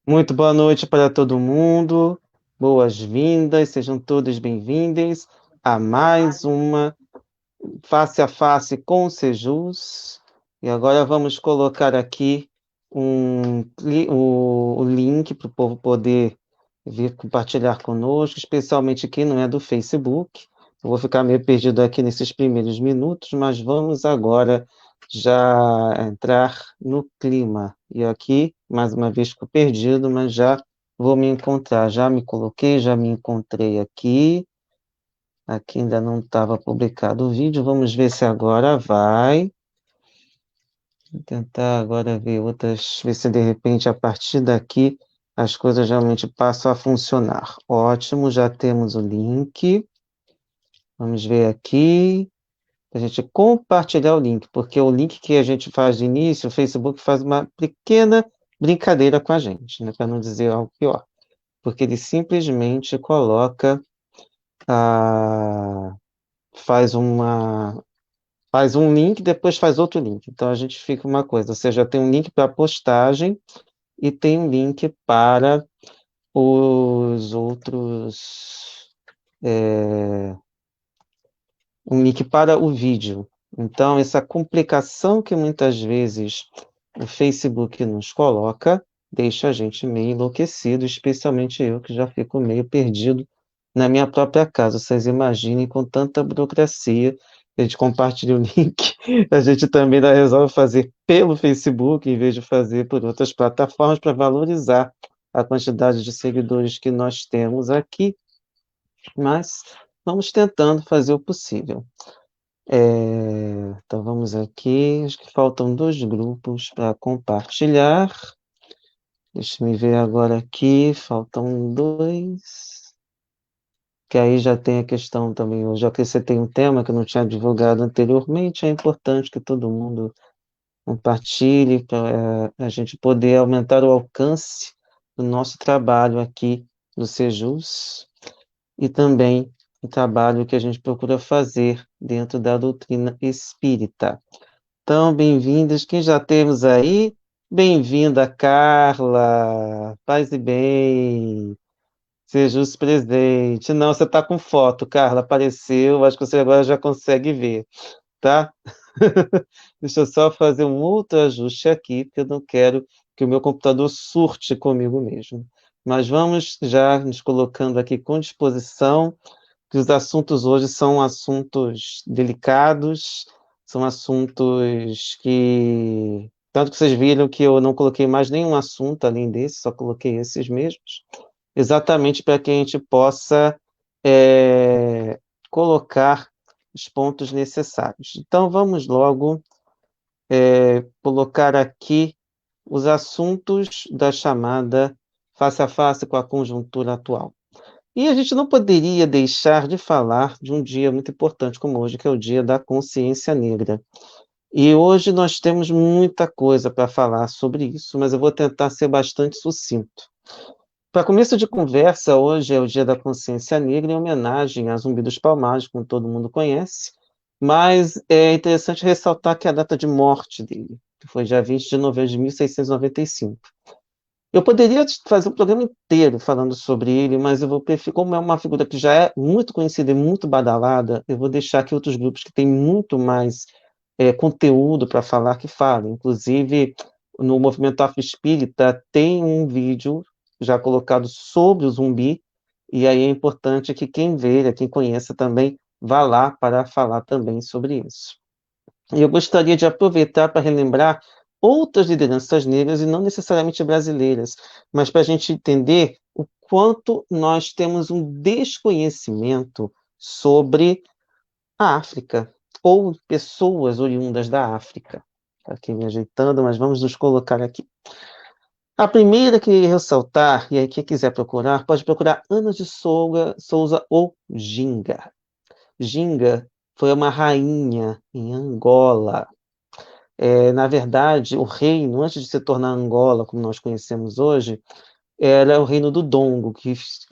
Muito boa noite para todo mundo. Boas-vindas, sejam todos bem-vindos a mais uma Face a Face com o Sejus. E agora vamos colocar aqui o link para o povo poder vir compartilhar conosco, especialmente quem não é do Facebook. Eu vou ficar meio perdido aqui nesses primeiros minutos, mas vamos agora já entrar no clima. E aqui, mais uma vez, fico perdido, mas já vou me encontrar. Já me coloquei, já me encontrei aqui. Aqui ainda não estava publicado o vídeo. Vamos ver se agora vai. Vou tentar agora ver outras, ver se de repente a partir daqui as coisas realmente passam a funcionar. Ótimo, já temos o link. Vamos ver aqui. A gente compartilhar o link, porque o link que a gente faz de início, o Facebook faz uma pequena brincadeira com a gente, né, para não dizer algo pior, porque ele simplesmente coloca, a, faz uma, faz um link, depois faz outro link. Então a gente fica uma coisa, ou seja, tem um link para a postagem e tem um link para os outros, um link para o vídeo. Então, essa complicação que muitas vezes o Facebook nos coloca deixa a gente meio enlouquecido, especialmente eu que já fico meio perdido na minha própria casa. Vocês imaginem com tanta burocracia, a gente compartilha o link, a gente também resolve fazer pelo Facebook em vez de fazer por outras plataformas para valorizar a quantidade de seguidores que nós temos aqui, mas vamos tentando fazer o possível. Então vamos aqui, acho que faltam dois grupos para compartilhar. Deixa eu ver agora aqui, faltam dois. Que aí já tem a questão também, já que você tem um tema que eu não tinha divulgado anteriormente, é importante que todo mundo compartilhe para a gente poder aumentar o alcance do nosso trabalho aqui do Sejus e também o trabalho que a gente procura fazer dentro da doutrina espírita. Então, bem-vindas. Quem já temos aí? Bem-vinda, Carla. Paz e bem. Seja os presente. Não, você está com foto, Carla. Apareceu. Acho que você agora já consegue ver, tá? Deixa eu só fazer um outro ajuste aqui, porque eu não quero que o meu computador surte comigo mesmo. Mas vamos já nos colocando aqui com disposição, que os assuntos hoje são assuntos delicados, são assuntos que. Tanto que vocês viram que eu não coloquei mais nenhum assunto além desse, só coloquei esses mesmos, exatamente para que a gente possa é, colocar os pontos necessários. Então, vamos logo colocar aqui os assuntos da chamada face a face com a conjuntura atual. E a gente não poderia deixar de falar de um dia muito importante como hoje, que é o Dia da Consciência Negra. E hoje nós temos muita coisa para falar sobre isso, mas eu vou tentar ser bastante sucinto. Para começo de conversa, hoje é o Dia da Consciência Negra, em homenagem a Zumbi dos Palmares, como todo mundo conhece, mas é interessante ressaltar que a data de morte dele, que foi dia 20 de novembro de 1695. Eu poderia fazer um programa inteiro falando sobre ele, mas eu vou preferir, como é uma figura que já é muito conhecida e muito badalada, eu vou deixar que outros grupos que têm muito mais conteúdo para falar que falem. Inclusive, no movimento afroespírita tem um vídeo já colocado sobre o zumbi, e aí é importante que quem veja, quem conheça também, vá lá para falar também sobre isso. E eu gostaria de aproveitar para relembrar outras lideranças negras, e não necessariamente brasileiras, mas para a gente entender o quanto nós temos um desconhecimento sobre a África, ou pessoas oriundas da África. Está aqui me ajeitando, mas vamos nos colocar aqui. A primeira que eu queria ressaltar, e aí quem quiser procurar, pode procurar Ana de Souza ou Ginga. Ginga foi uma rainha em Angola. Na verdade, o reino, antes de se tornar Angola, como nós conhecemos hoje, era o reino do Dongo, que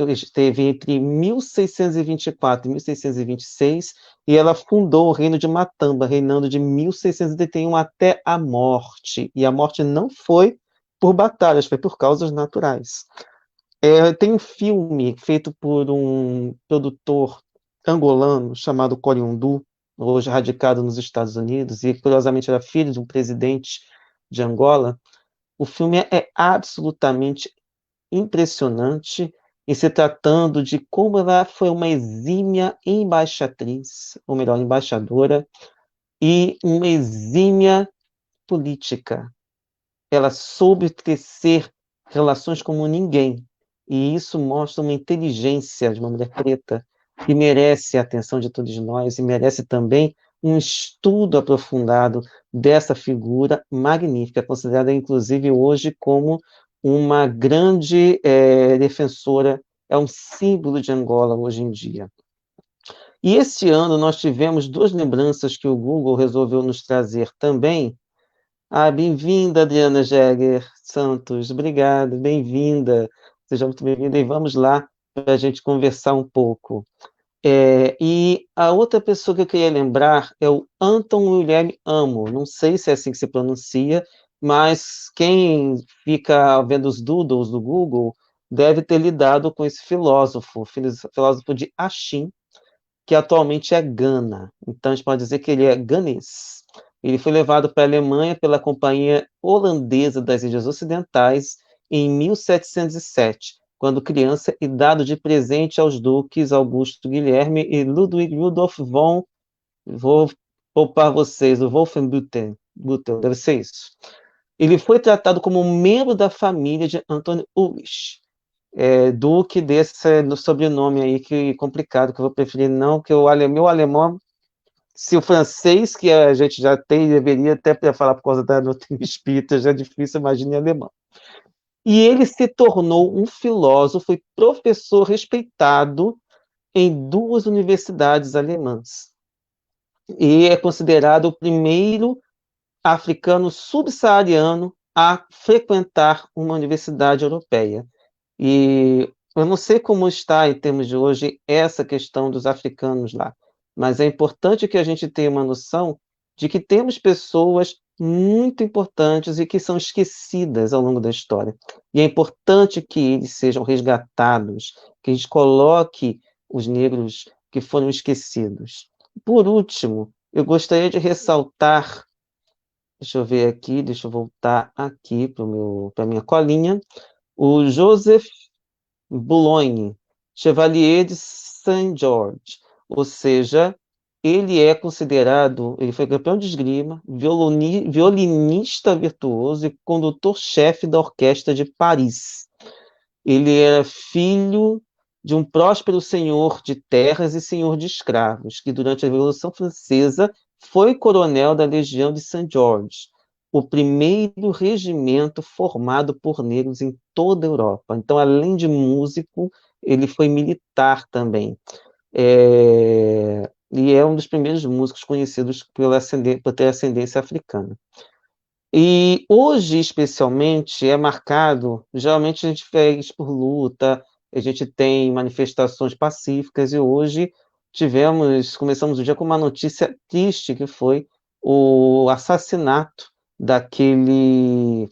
esteve entre 1624 e 1626, e ela fundou o reino de Matamba, reinando de 1631 até a morte. E a morte não foi por batalhas, foi por causas naturais. Tem um filme feito por um produtor angolano chamado Coriundu, hoje radicado nos Estados Unidos, e curiosamente era filho de um presidente de Angola. O filme é absolutamente impressionante em se tratando de como ela foi uma exímia embaixatriz, ou melhor, embaixadora, e uma exímia política. Ela soube tecer relações como ninguém, e isso mostra uma inteligência de uma mulher preta que merece a atenção de todos nós e merece também um estudo aprofundado dessa figura magnífica, considerada inclusive hoje como uma grande defensora, é um símbolo de Angola hoje em dia. E esse ano nós tivemos duas lembranças que o Google resolveu nos trazer também. Bem-vinda, Adriana Jäger Santos. Obrigado, bem-vinda. Seja muito bem-vinda e vamos lá para a gente conversar um pouco. E a outra pessoa que eu queria lembrar é o Anton William Amo. Não sei se é assim que se pronuncia, mas quem fica vendo os doodles do Google deve ter lidado com esse filósofo de Axim, que atualmente é Gana. Então, a gente pode dizer que ele é ganês. Ele foi levado para a Alemanha pela Companhia Holandesa das Índias Ocidentais em 1707, quando criança e dado de presente aos duques Augusto Guilherme e Ludwig Rudolf von... Vou poupar vocês, o Wolfenbüttel, deve ser isso. Ele foi tratado como um membro da família de Anton Ulrich, Duque desse no sobrenome aí que complicado, que eu vou preferir não, que meu alemão, se o francês que a gente já tem, deveria até para falar por causa da doutrina espírita, já é difícil, imagine alemão. E ele se tornou um filósofo e professor respeitado em duas universidades alemãs. E é considerado o primeiro africano subsaariano a frequentar uma universidade europeia. E eu não sei como está, em termos de hoje, essa questão dos africanos lá, mas é importante que a gente tenha uma noção de que temos pessoas muito importantes e que são esquecidas ao longo da história. E é importante que eles sejam resgatados, que a gente coloque os negros que foram esquecidos. Por último, eu gostaria de ressaltar, deixa eu ver aqui, deixa eu voltar aqui para a minha colinha, o Joseph Boulogne, Chevalier de Saint-Georges, ou seja, ele foi campeão de esgrima, violinista virtuoso e condutor-chefe da Orquestra de Paris. Ele era filho de um próspero senhor de terras e senhor de escravos, que durante a Revolução Francesa foi coronel da Legião de Saint-Georges, o primeiro regimento formado por negros em toda a Europa. Então, além de músico, ele foi militar também. E é um dos primeiros músicos conhecidos por ter ascendência africana. E hoje, especialmente, é marcado, geralmente a gente fez por luta, a gente tem manifestações pacíficas, e hoje começamos o dia com uma notícia triste, que foi o assassinato daquele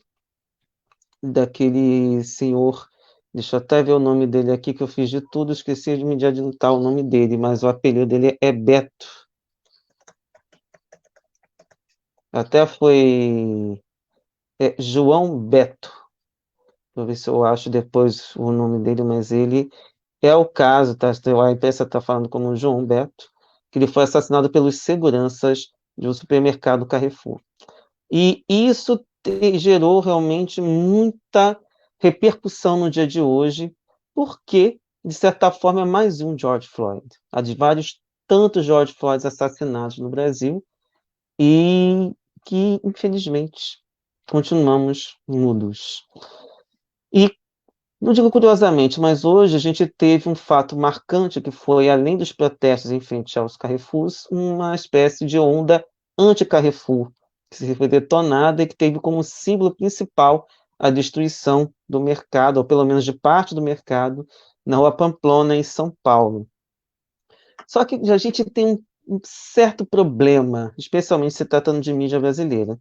senhor, deixa eu até ver o nome dele aqui, que eu fiz de tudo, esqueci de me adiantar o nome dele, mas o apelido dele é Beto. Até foi João Beto. Vou ver se eu acho depois o nome dele, mas ele é o caso, tá? A imprensa está falando como João Beto, que ele foi assassinado pelos seguranças de um supermercado Carrefour. E isso gerou realmente muita repercussão no dia de hoje, porque, de certa forma, é mais um George Floyd. Há de vários tantos George Floyds assassinados no Brasil e que, infelizmente, continuamos mudos. E não digo curiosamente, mas hoje a gente teve um fato marcante que foi, além dos protestos em frente aos Carrefours, uma espécie de onda anti-Carrefour, que se foi detonada e que teve como símbolo principal a destruição do mercado, ou pelo menos de parte do mercado, na Rua Pamplona, em São Paulo. Só que a gente tem um certo problema, especialmente se tratando de mídia brasileira.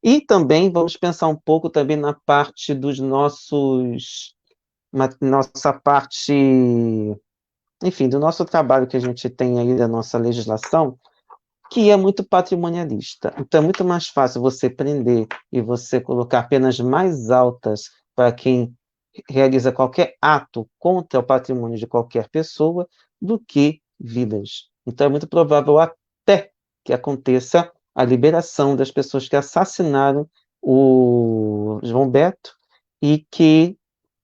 E também vamos pensar um pouco também na parte dos nossos, nossa parte, enfim, do nosso trabalho que a gente tem aí, da nossa legislação, que é muito patrimonialista. Então, é muito mais fácil você prender e você colocar penas mais altas para quem realiza qualquer ato contra o patrimônio de qualquer pessoa do que vidas. Então, é muito provável até que aconteça a liberação das pessoas que assassinaram o João Beto e que,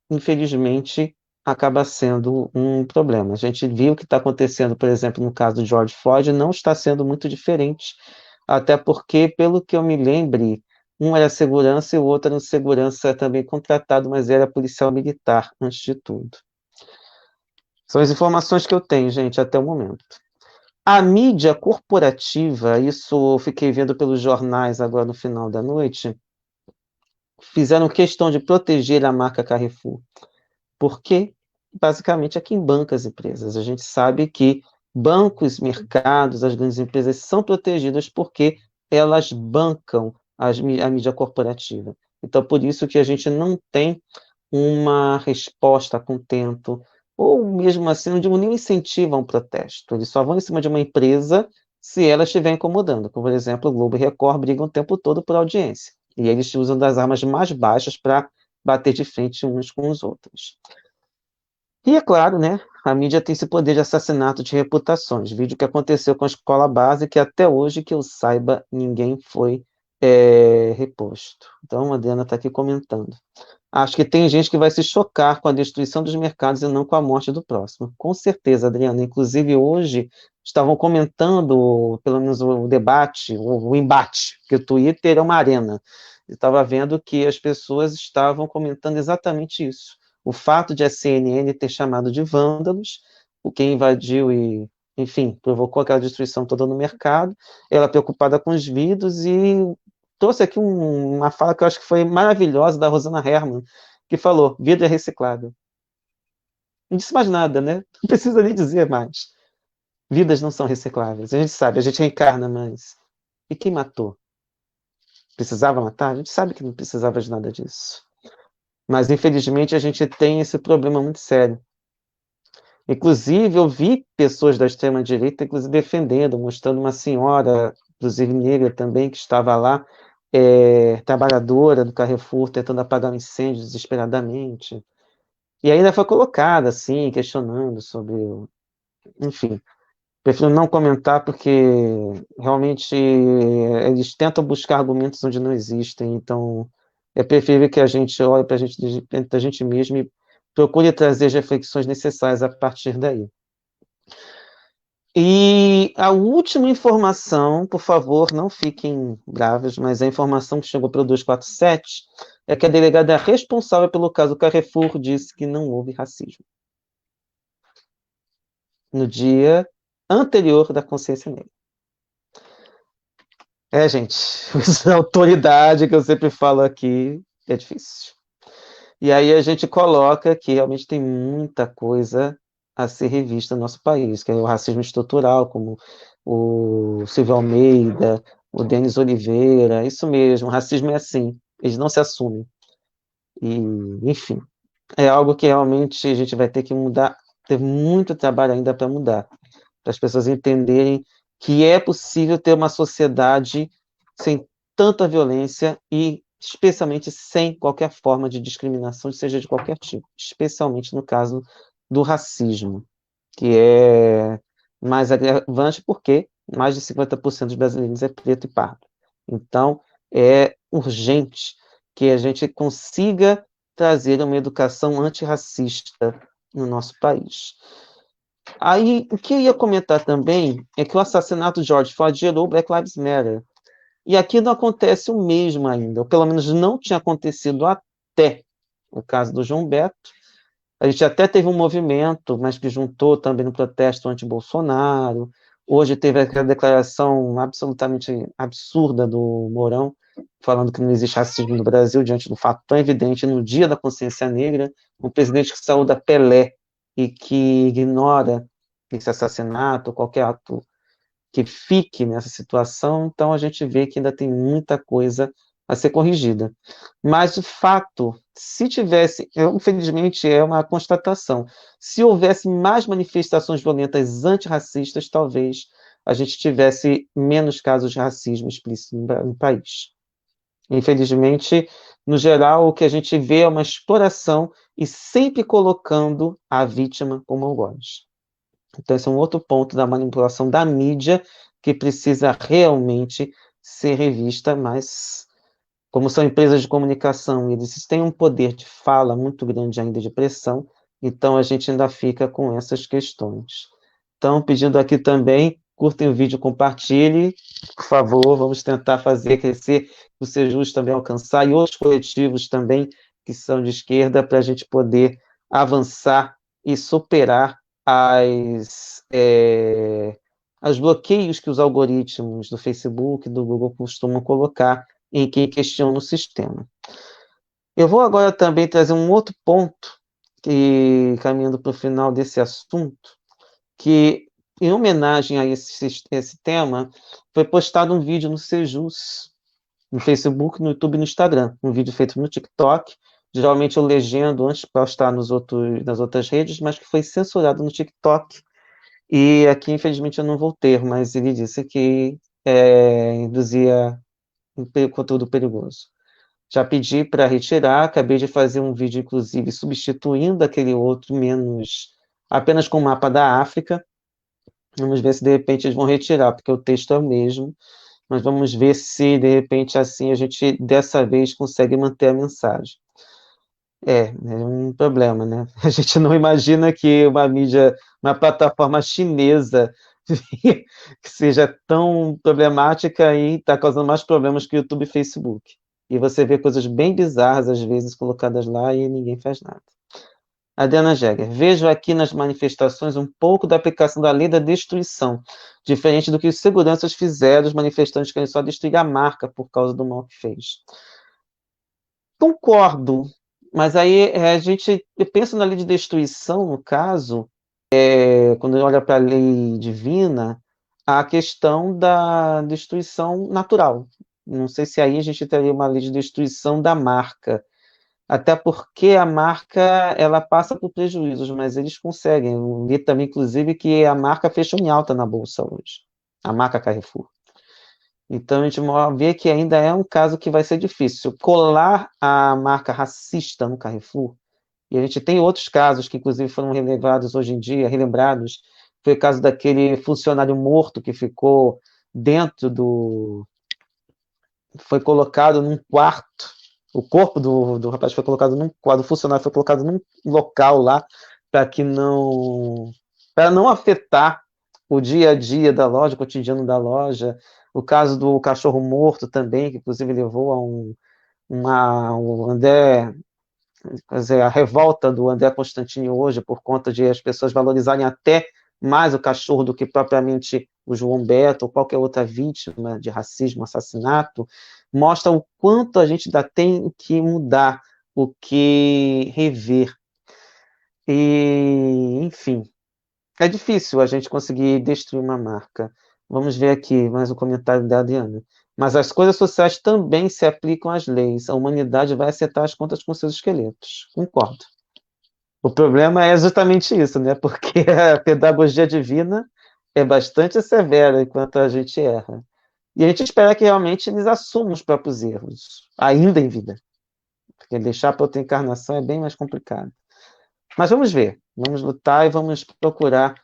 infelizmente, acaba sendo um problema. A gente viu o que está acontecendo, por exemplo, no caso do George Floyd, não está sendo muito diferente, até porque, pelo que eu me lembre, um era segurança e o outro era um segurança também contratado, mas era policial militar, antes de tudo. São as informações que eu tenho, gente, até o momento. A mídia corporativa, isso eu fiquei vendo pelos jornais agora no final da noite, fizeram questão de proteger a marca Carrefour. Porque, basicamente, é quem banca as empresas. A gente sabe que bancos, mercados, as grandes empresas são protegidas porque elas bancam a mídia corporativa. Então, por isso que a gente não tem uma resposta a contento, ou mesmo assim, não digo nem incentivo a um protesto. Eles só vão em cima de uma empresa se ela estiver incomodando. Como, por exemplo, o Globo e Record brigam o tempo todo por audiência. E eles usam das armas mais baixas para bater de frente uns com os outros. E é claro, né, a mídia tem esse poder de assassinato de reputações. Vídeo que aconteceu com a escola base, que até hoje, que eu saiba, ninguém foi reposto. Então, a Adriana está aqui comentando. Acho que tem gente que vai se chocar com a destruição dos mercados e não com a morte do próximo. Com certeza, Adriana. Inclusive, hoje estavam comentando, pelo menos o debate, o embate, que o Twitter é uma arena. Eu estava vendo que as pessoas estavam comentando exatamente isso. O fato de a CNN ter chamado de vândalos, o que invadiu e, enfim, provocou aquela destruição toda no mercado, ela preocupada com os vidros e trouxe aqui uma fala que eu acho que foi maravilhosa da Rosana Herrmann, que falou: vidro é reciclável. Não disse mais nada, né? Não precisa nem dizer mais. Vidas não são recicláveis. A gente sabe, a gente reencarna, mas. E quem matou? Precisava matar? A gente sabe que não precisava de nada disso. Mas, infelizmente, a gente tem esse problema muito sério. Inclusive, eu vi pessoas da extrema-direita, inclusive, defendendo, mostrando uma senhora, inclusive negra também, que estava lá, trabalhadora do Carrefour, tentando apagar um incêndio desesperadamente. E ainda foi colocada, assim, questionando sobre. Enfim, prefiro não comentar porque realmente eles tentam buscar argumentos onde não existem, então é preferível que a gente olhe para a gente mesmo e procure trazer as reflexões necessárias a partir daí. E a última informação, por favor, não fiquem bravos, mas a informação que chegou para o 247 é que a delegada responsável pelo caso Carrefour disse que não houve racismo no dia anterior da consciência negra. Gente, essa autoridade que eu sempre falo aqui é difícil. E aí a gente coloca que realmente tem muita coisa a ser revista no nosso país, que é o racismo estrutural, como o Silvio Almeida, o Denis Oliveira, isso mesmo, o racismo é assim, eles não se assumem. E, enfim, é algo que realmente a gente vai ter que mudar, ter muito trabalho ainda para mudar, para as pessoas entenderem que é possível ter uma sociedade sem tanta violência e especialmente sem qualquer forma de discriminação, seja de qualquer tipo, especialmente no caso do racismo, que é mais agravante porque mais de 50% dos brasileiros é preto e pardo. Então, é urgente que a gente consiga trazer uma educação antirracista no nosso país. Aí, o que eu ia comentar também é que o assassinato de George Floyd gerou Black Lives Matter. E aqui não acontece o mesmo ainda, ou pelo menos não tinha acontecido até o caso do João Beto. A gente até teve um movimento, mas que juntou também no protesto anti-Bolsonaro. Hoje teve aquela declaração absolutamente absurda do Mourão, falando que não existe racismo no Brasil, diante do fato tão evidente no Dia da Consciência Negra, um presidente que saúda Pelé e que ignora esse assassinato, qualquer ato que fique nessa situação. Então a gente vê que ainda tem muita coisa a ser corrigida. Mas o fato, se tivesse, infelizmente é uma constatação, se houvesse mais manifestações violentas antirracistas, talvez a gente tivesse menos casos de racismo explícito no país. Infelizmente, no geral, o que a gente vê é uma exploração e sempre colocando a vítima como algoz. Então, esse é um outro ponto da manipulação da mídia que precisa realmente ser revista, mas como são empresas de comunicação, eles têm um poder de fala muito grande ainda de pressão, então a gente ainda fica com essas questões. Então, pedindo aqui também, curtem o vídeo, compartilhem, por favor, vamos tentar fazer crescer o Sejus também alcançar, e outros coletivos também que são de esquerda, para a gente poder avançar e superar os bloqueios que os algoritmos do Facebook e do Google costumam colocar em quem questiona o sistema. Eu vou agora também trazer um outro ponto, caminhando para o final desse assunto, que, em homenagem a esse tema, foi postado um vídeo no Sejus, no Facebook, no YouTube e no Instagram, um vídeo feito no TikTok, geralmente eu legendo antes para postar nas outras redes, mas que foi censurado no TikTok, e aqui, infelizmente, eu não vou ter, mas ele disse que induzia conteúdo perigoso. Já pedi para retirar, acabei de fazer um vídeo, inclusive, substituindo aquele outro, apenas com o mapa da África. Vamos ver se, de repente, eles vão retirar, porque o texto é o mesmo, mas vamos ver se, de repente, assim, a gente, dessa vez, consegue manter a mensagem. É um problema, né? A gente não imagina que uma mídia, uma plataforma chinesa que seja tão problemática e está causando mais problemas que o YouTube e Facebook. E você vê coisas bem bizarras, às vezes, colocadas lá e ninguém faz nada. Adriana Jäger, vejo aqui nas manifestações um pouco da aplicação da lei da destruição, diferente do que os seguranças fizeram, os manifestantes querem só destruir a marca por causa do mal que fez. Concordo, mas aí a gente pensa na lei de destruição, no caso, quando olha para a lei divina, a questão da destruição natural. Não sei se aí a gente teria uma lei de destruição da marca, até porque a marca ela passa por prejuízos, mas eles conseguem. Eu li também, inclusive, que a marca fechou em alta na bolsa hoje, a marca Carrefour. Então a gente vê que ainda é um caso que vai ser difícil. Colar a marca racista no Carrefour, e a gente tem outros casos que, inclusive, foram relevados hoje em dia, relembrados. Foi o caso daquele funcionário morto que ficou dentro do. Foi colocado num quarto. O corpo do rapaz foi colocado num quarto, do funcionário foi colocado num local lá para que não. Para não afetar o dia a dia da loja, o cotidiano da loja. O caso do cachorro morto também, que inclusive levou a um André, quer dizer, a revolta do André Constantini hoje, por conta de as pessoas valorizarem até mais o cachorro do que propriamente o João Beto ou qualquer outra vítima de racismo, assassinato, mostra o quanto a gente ainda tem que mudar, o que rever. E, enfim, é difícil a gente conseguir destruir uma marca. Vamos ver aqui mais um comentário da Adriana. Mas as coisas sociais também se aplicam às leis. A humanidade vai acertar as contas com seus esqueletos. Concordo. O problema é justamente isso, né? Porque a pedagogia divina é bastante severa enquanto a gente erra. E a gente espera que realmente eles assumam os próprios erros, ainda em vida. Porque deixar para outra encarnação é bem mais complicado. Mas vamos ver. Vamos lutar e vamos procurar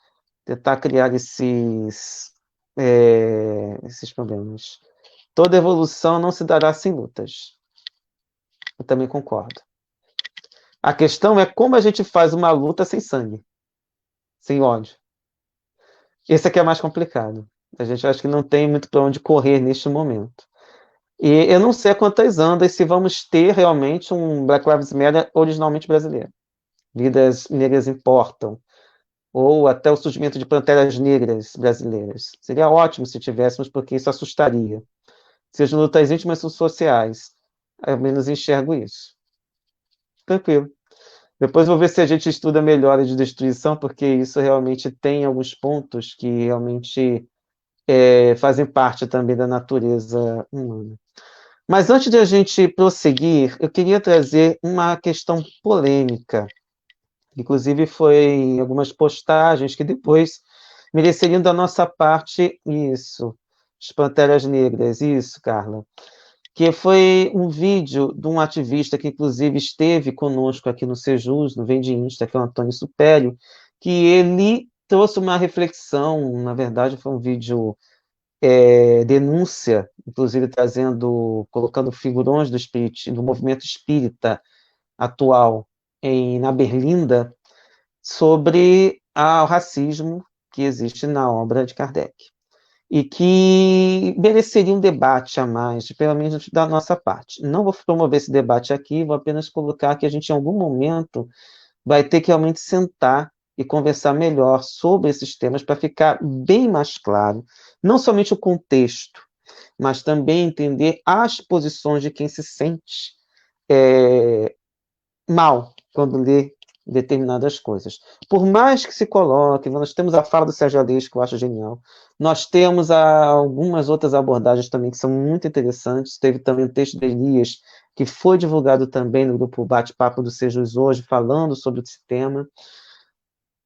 tentar criar esses problemas. Toda evolução não se dará sem lutas. Eu também concordo. A questão é como a gente faz uma luta sem sangue, sem ódio. Esse aqui é mais complicado. A gente acha que não tem muito para onde correr neste momento. E eu não sei a quantas andas se vamos ter realmente um Black Lives Matter originalmente brasileiro. Vidas negras importam. Ou até o surgimento de panteras negras brasileiras. Seria ótimo se tivéssemos, porque isso assustaria. Sejam lutas íntimas ou sociais. Ao menos enxergo isso. Tranquilo. Depois vou ver se a gente estuda melhor a de destruição, porque isso realmente tem alguns pontos que realmente fazem parte também da natureza humana. Mas antes de a gente prosseguir, eu queria trazer uma questão polêmica. Inclusive, foi em algumas postagens que depois mereceriam da nossa parte isso. As Panteras Negras, isso, Carla. Que foi um vídeo de um ativista que, inclusive, esteve conosco aqui no Sejus, no Vende Insta, que é o Antônio Supério, que ele trouxe uma reflexão, na verdade, foi um vídeo denúncia, inclusive colocando figurões do movimento espírita atual na Berlinda, sobre o racismo que existe na obra de Kardec. E que mereceria um debate a mais, pelo menos da nossa parte. Não vou promover esse debate aqui, vou apenas colocar que a gente, em algum momento, vai ter que realmente sentar e conversar melhor sobre esses temas para ficar bem mais claro, não somente o contexto, mas também entender as posições de quem se sente mal quando lê determinadas coisas. Por mais que se coloque, nós temos a fala do Sérgio Aleixo, que eu acho genial, nós temos algumas outras abordagens também que são muito interessantes, teve também o texto de Elias, que foi divulgado também no grupo Bate-Papo do Sejus hoje, falando sobre esse tema,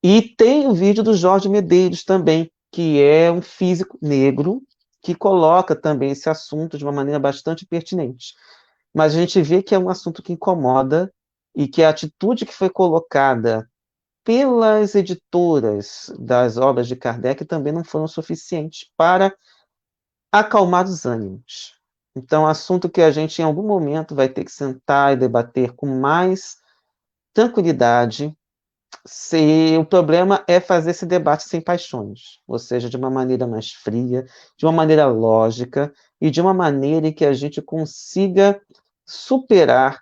e tem o vídeo do Jorge Medeiros também, que é um físico negro, que coloca também esse assunto de uma maneira bastante pertinente. Mas a gente vê que é um assunto que incomoda e que a atitude que foi colocada pelas editoras das obras de Kardec também não foram suficientes para acalmar os ânimos. Então, é um assunto que a gente, em algum momento, vai ter que sentar e debater com mais tranquilidade. Se o problema é fazer esse debate sem paixões, ou seja, de uma maneira mais fria, de uma maneira lógica e de uma maneira em que a gente consiga superar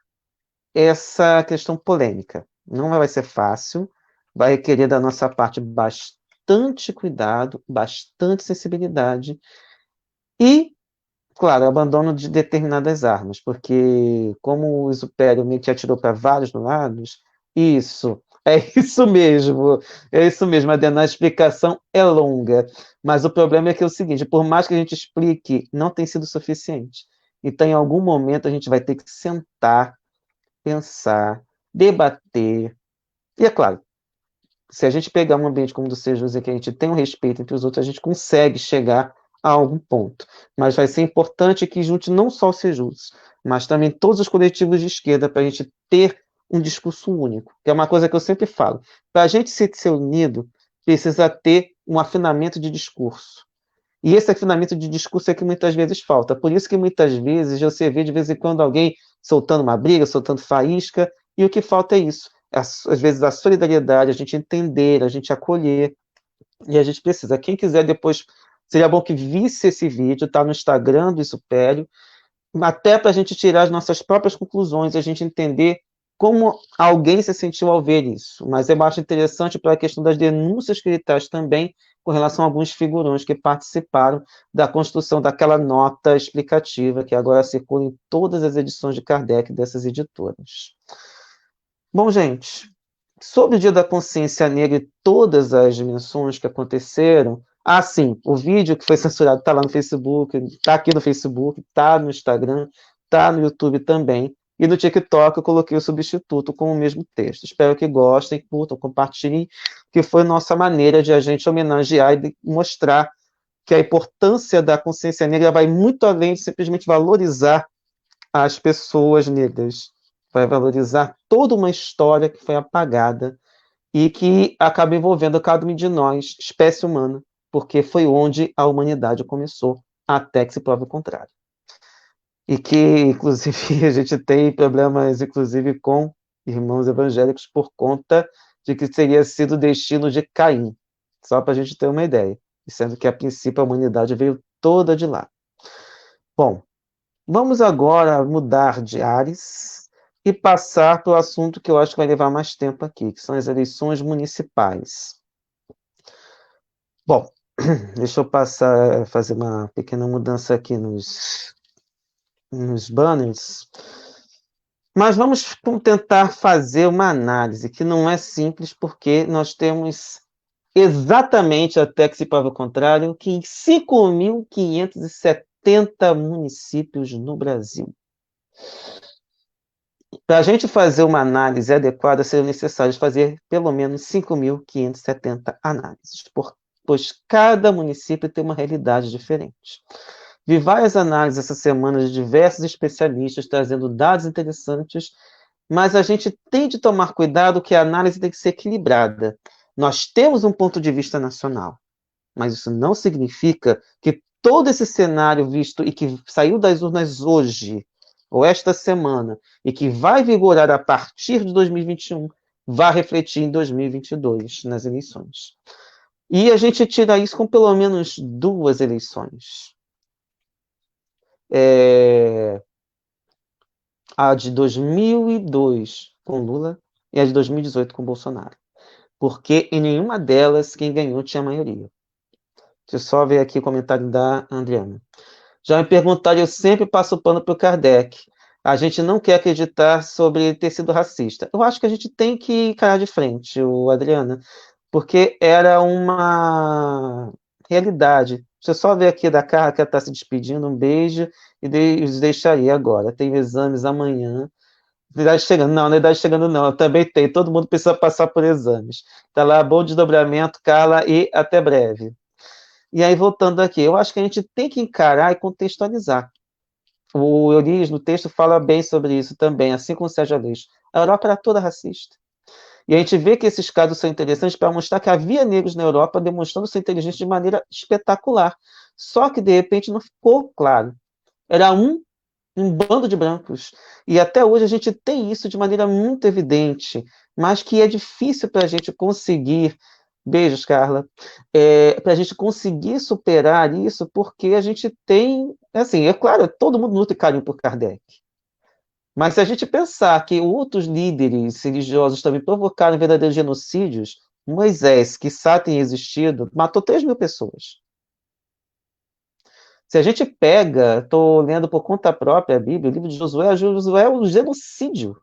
essa questão polêmica. Não vai ser fácil, vai requerer da nossa parte bastante cuidado, bastante sensibilidade e, claro, abandono de determinadas armas, porque como o Exupério meio que atirou para vários lados, isso, é isso mesmo, Adriana, a explicação é longa, mas o problema é que é o seguinte, por mais que a gente explique, não tem sido suficiente. Então, em algum momento, a gente vai ter que sentar, pensar, debater. E é claro, se a gente pegar um ambiente como o do Sejus, que a gente tem um respeito entre os outros, a gente consegue chegar a algum ponto. Mas vai ser importante que junte não só o Sejus, mas também todos os coletivos de esquerda, para a gente ter um discurso único, que é uma coisa que eu sempre falo. Para a gente ser unido, precisa ter um afinamento de discurso. E esse afinamento de discurso é que muitas vezes falta. Por isso que muitas vezes você vê de vez em quando alguém soltando uma briga, soltando faísca, e o que falta é isso. Às vezes a solidariedade, a gente entender, a gente acolher, e a gente precisa. Quem quiser depois, seria bom que visse esse vídeo, está no Instagram do Supério, até para a gente tirar as nossas próprias conclusões, a gente entender como alguém se sentiu ao ver isso. Mas eu acho interessante para a questão das denúncias que ele traz também com relação a alguns figurões que participaram da construção daquela nota explicativa que agora circula em todas as edições de Kardec dessas editoras. Bom, gente, sobre o Dia da Consciência Negra e todas as dimensões que aconteceram, sim, o vídeo que foi censurado está lá no Facebook, está aqui no Facebook, está no Instagram, está no YouTube também, e no TikTok eu coloquei o substituto com o mesmo texto. Espero que gostem, curtam, compartilhem, que foi nossa maneira de a gente homenagear e mostrar que a importância da consciência negra vai muito além de simplesmente valorizar as pessoas negras, vai valorizar toda uma história que foi apagada e que acaba envolvendo cada um de nós, espécie humana, porque foi onde a humanidade começou, até que se prove o contrário. E que, inclusive, a gente tem problemas, inclusive, com irmãos evangélicos por conta de que teria sido o destino de Caim, só para a gente ter uma ideia, sendo que, a princípio, a humanidade veio toda de lá. Bom, vamos agora mudar de ares e passar para o assunto que eu acho que vai levar mais tempo aqui, que são as eleições municipais. Bom, deixa eu fazer uma pequena mudança aqui nos banners. Mas vamos tentar fazer uma análise, que não é simples, porque nós temos exatamente, até que se prove o contrário, que 5.570 70 municípios no Brasil. Para a gente fazer uma análise adequada, seria necessário fazer pelo menos 5.570 análises, pois cada município tem uma realidade diferente. Vi várias análises essa semana de diversos especialistas trazendo dados interessantes, mas a gente tem de tomar cuidado que a análise tem que ser equilibrada. Nós temos um ponto de vista nacional, mas isso não significa que todo esse cenário visto e que saiu das urnas hoje, ou esta semana, e que vai vigorar a partir de 2021, vai refletir em 2022, nas eleições. E a gente tira isso com pelo menos 2 eleições. A de 2002 com Lula e a de 2018 com Bolsonaro. Porque em nenhuma delas quem ganhou tinha maioria. Deixa eu só ver aqui o comentário da Adriana. Já me perguntaram, eu sempre passo o pano para o Kardec. A gente não quer acreditar sobre ter sido racista. Eu acho que a gente tem que encarar de frente, Adriana, porque era uma realidade. Deixa eu só ver aqui da Carla, que ela está se despedindo. Um beijo e os deixaria agora. Tenho exames amanhã. Idade chegando, não, na idade chegando não, eu também tenho, todo mundo precisa passar por exames. Tá lá, bom desdobramento, Carla, e até breve. E aí, voltando aqui, eu acho que a gente tem que encarar e contextualizar. O Euriz, no texto, fala bem sobre isso também, assim como o Sérgio Aleixo. A Europa era toda racista. E a gente vê que esses casos são interessantes para mostrar que havia negros na Europa demonstrando sua inteligência de maneira espetacular. Só que, de repente, não ficou claro. Era um bando de brancos. E até hoje a gente tem isso de maneira muito evidente, mas que é difícil para a gente conseguir. Beijos, Carla. Para a gente conseguir superar isso, porque a gente tem. Assim, é claro, todo mundo nutre carinho por Kardec. Mas se a gente pensar que outros líderes religiosos também provocaram verdadeiros genocídios, Moisés, que tem existido, matou 3.000 pessoas. Se a gente pega, estou lendo por conta própria a Bíblia, o livro de Josué é um genocídio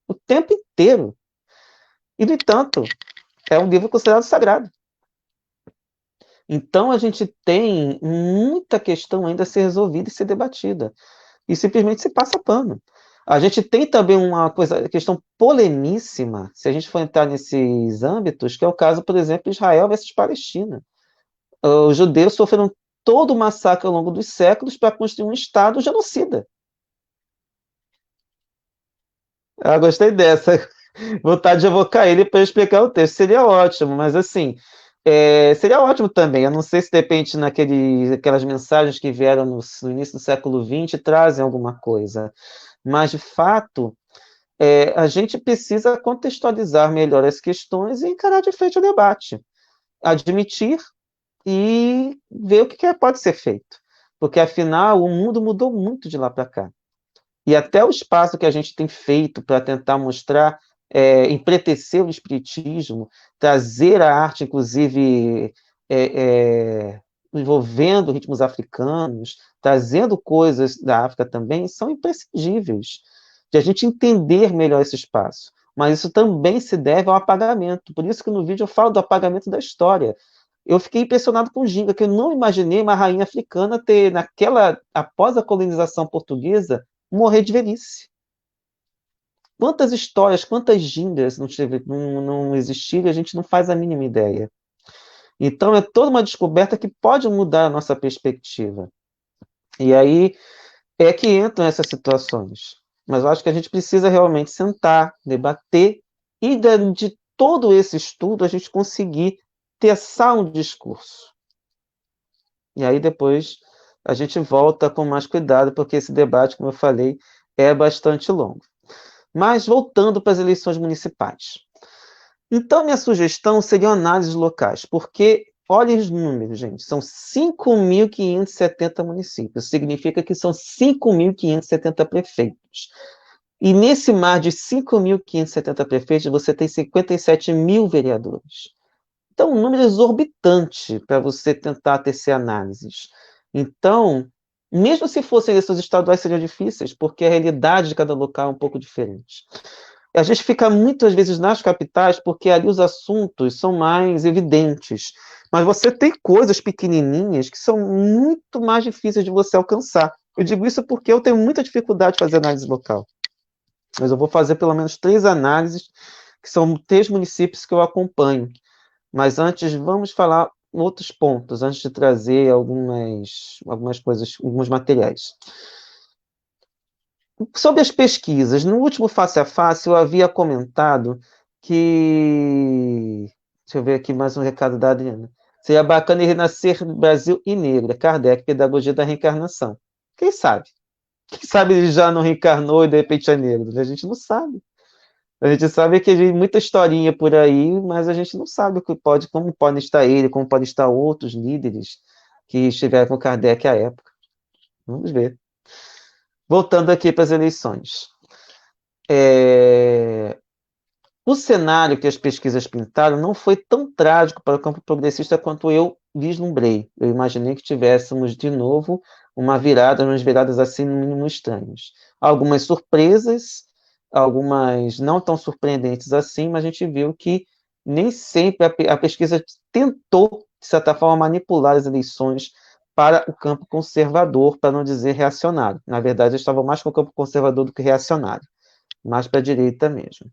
o tempo inteiro. E, no entanto, é um livro considerado sagrado. Então, a gente tem muita questão ainda a ser resolvida e ser debatida. E simplesmente se passa pano. A gente tem também uma questão polemíssima, se a gente for entrar nesses âmbitos, que é o caso, por exemplo, de Israel versus Palestina. Os judeus sofreram todo o massacre ao longo dos séculos para construir um Estado genocida. Gostei dessa. Vontade de evocar ele para explicar o texto. Seria ótimo, mas assim, seria ótimo também. Eu não sei se de repente aquelas mensagens que vieram no início do século XX trazem alguma coisa. Mas, de fato, a gente precisa contextualizar melhor as questões e encarar de frente o debate. Admitir e ver o que pode ser feito. Porque, afinal, o mundo mudou muito de lá para cá. E até o espaço que a gente tem feito para tentar mostrar, empretecer o espiritismo, trazer a arte, inclusive, envolvendo ritmos africanos, trazendo coisas da África também, são imprescindíveis, de a gente entender melhor esse espaço. Mas isso também se deve ao apagamento. Por isso que no vídeo eu falo do apagamento da história. Eu fiquei impressionado com o Ginga, que eu não imaginei uma rainha africana ter, após a colonização portuguesa, morrer de velhice. Quantas histórias, quantas gingas não existiram e a gente não faz a mínima ideia. Então, é toda uma descoberta que pode mudar a nossa perspectiva. E aí é que entram essas situações. Mas eu acho que a gente precisa realmente sentar, debater, e de todo esse estudo a gente conseguir teçar um discurso. E aí depois a gente volta com mais cuidado, porque esse debate, como eu falei, é bastante longo. Mas voltando para as eleições municipais. Então, minha sugestão seria análises locais, porque, olhem os números, gente, são 5.570 municípios, significa que são 5.570 prefeitos. E nesse mar de 5.570 prefeitos, você tem 57 mil vereadores. Então, um número exorbitante para você tentar tecer análises. Então, mesmo se fossem eleições estaduais, seriam difíceis, porque a realidade de cada local é um pouco diferente. A gente fica muitas vezes nas capitais porque ali os assuntos são mais evidentes, mas você tem coisas pequenininhas que são muito mais difíceis de você alcançar. Eu digo isso porque eu tenho muita dificuldade de fazer análise local, mas eu vou fazer pelo menos 3 análises, que são 3 municípios que eu acompanho. Mas antes, vamos falar outros pontos, antes de trazer algumas coisas, alguns materiais. Sobre as pesquisas, no último Face a Face eu havia comentado que. Deixa eu ver aqui mais um recado da Adriana. Seria bacana renascer Brasil e Negra, Kardec, Pedagogia da Reencarnação. Quem sabe? Quem sabe ele já não reencarnou e de repente é negro? A gente não sabe. A gente sabe que tem muita historinha por aí, mas a gente não sabe o que pode, como pode estar ele, como pode estar outros líderes que estiveram com Kardec à época. Vamos ver. Voltando aqui para as eleições. O cenário que as pesquisas pintaram não foi tão trágico para o campo progressista quanto eu vislumbrei. Eu imaginei que tivéssemos, de novo, umas viradas assim, no mínimo estranhas. Algumas surpresas, algumas não tão surpreendentes assim, mas a gente viu que nem sempre a pesquisa tentou, de certa forma, manipular as eleições para o campo conservador, para não dizer reacionário. Na verdade, eu estava mais com o campo conservador do que reacionário, mais para a direita mesmo.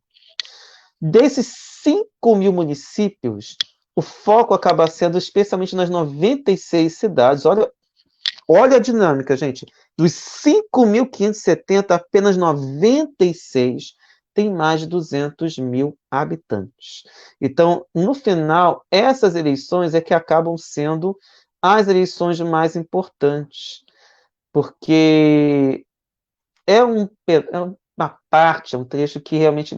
Desses 5.000 municípios, o foco acaba sendo especialmente nas 96 cidades. Olha a dinâmica, gente. Dos 5.570, apenas 96 tem mais de 200 mil habitantes. Então, no final, essas eleições é que acabam sendo as eleições mais importantes, porque é uma parte, é um trecho que realmente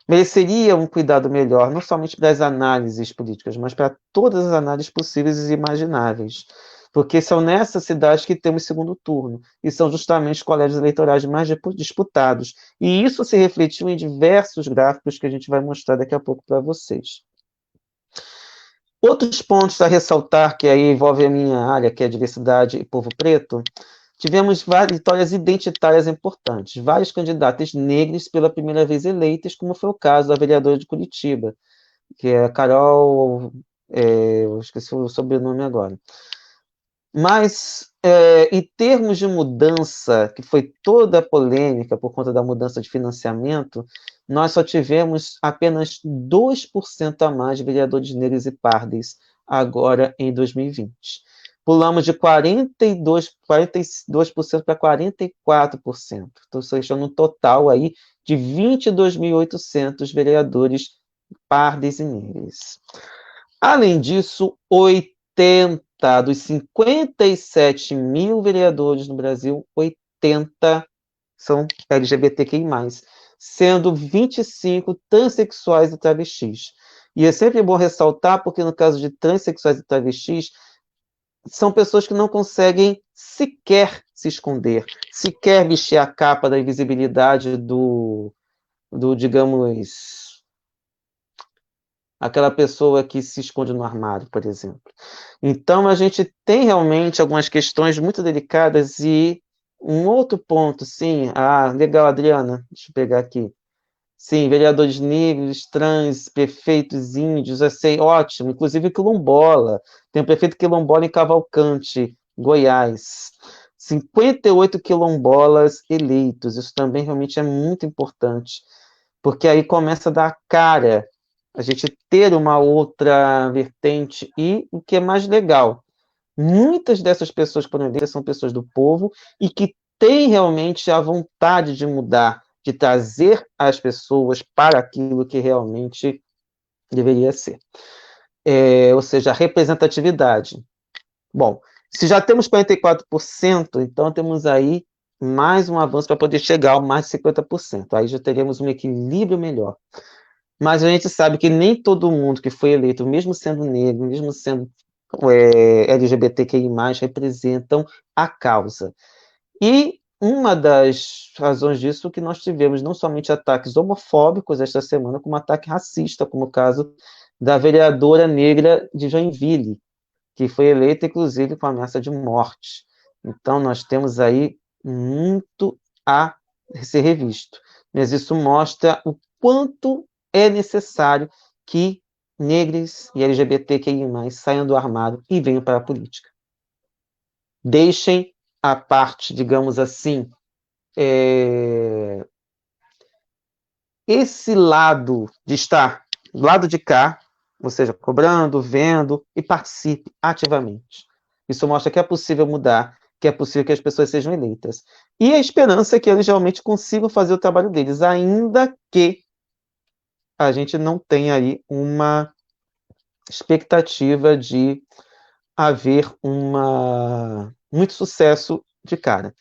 mereceria um cuidado melhor, não somente para as análises políticas, mas para todas as análises possíveis e imagináveis. Porque são nessas cidades que temos segundo turno, e são justamente os colégios eleitorais mais disputados. E isso se refletiu em diversos gráficos que a gente vai mostrar daqui a pouco para vocês. Outros pontos a ressaltar, que aí envolve a minha área, que é a diversidade e povo preto, tivemos várias vitórias identitárias importantes, vários candidatos negros pela primeira vez eleitos, como foi o caso da vereadora de Curitiba, que é a Carol, eu esqueci o sobrenome agora. Mas, em termos de mudança, que foi toda a polêmica por conta da mudança de financiamento, nós só tivemos apenas 2% a mais de vereadores negros e pardos agora em 2020. Pulamos de 42% para 44%. Então, isso deixou um total aí de 22.800 vereadores pardos e negros. Além disso, 80 dos 57 mil vereadores no Brasil, 80 são LGBTQI+, sendo 25 transexuais e travestis. E é sempre bom ressaltar, porque no caso de transexuais e travestis, são pessoas que não conseguem sequer se esconder, sequer vestir a capa da invisibilidade digamos, aquela pessoa que se esconde no armário, por exemplo. Então, a gente tem realmente algumas questões muito delicadas e um outro ponto, sim, legal, Adriana, deixa eu pegar aqui. Sim, vereadores negros, trans, prefeitos índios, assim, ótimo, inclusive quilombola. Tem o prefeito quilombola em Cavalcante, Goiás. 58 quilombolas eleitos, isso também realmente é muito importante, porque aí começa a dar cara a gente ter uma outra vertente e o que é mais legal, muitas dessas pessoas que foram eleitas são pessoas do povo e que têm realmente a vontade de mudar, de trazer as pessoas para aquilo que realmente deveria ser. Ou seja, a representatividade. Bom, se já temos 44%, então temos aí mais um avanço para poder chegar ao mais de 50%. Aí já teremos um equilíbrio melhor. Mas a gente sabe que nem todo mundo que foi eleito, mesmo sendo negro, mesmo sendo LGBTQI+, representam a causa. E uma das razões disso é que nós tivemos não somente ataques homofóbicos esta semana, como ataque racista, como o caso da vereadora negra de Joinville, que foi eleita, inclusive, com ameaça de morte. Então, nós temos aí muito a ser revisto. mas isso mostra o quanto é necessário que negros e LGBTQI+, saiam do armário e venham para a política. Deixem a parte, digamos assim, esse lado de estar do lado de cá, ou seja, cobrando, vendo, e participe ativamente. Isso mostra que é possível mudar, que é possível que as pessoas sejam eleitas. E a esperança é que eles realmente consigam fazer o trabalho deles, ainda que a gente não tenha aí uma expectativa de haver muito sucesso de cara.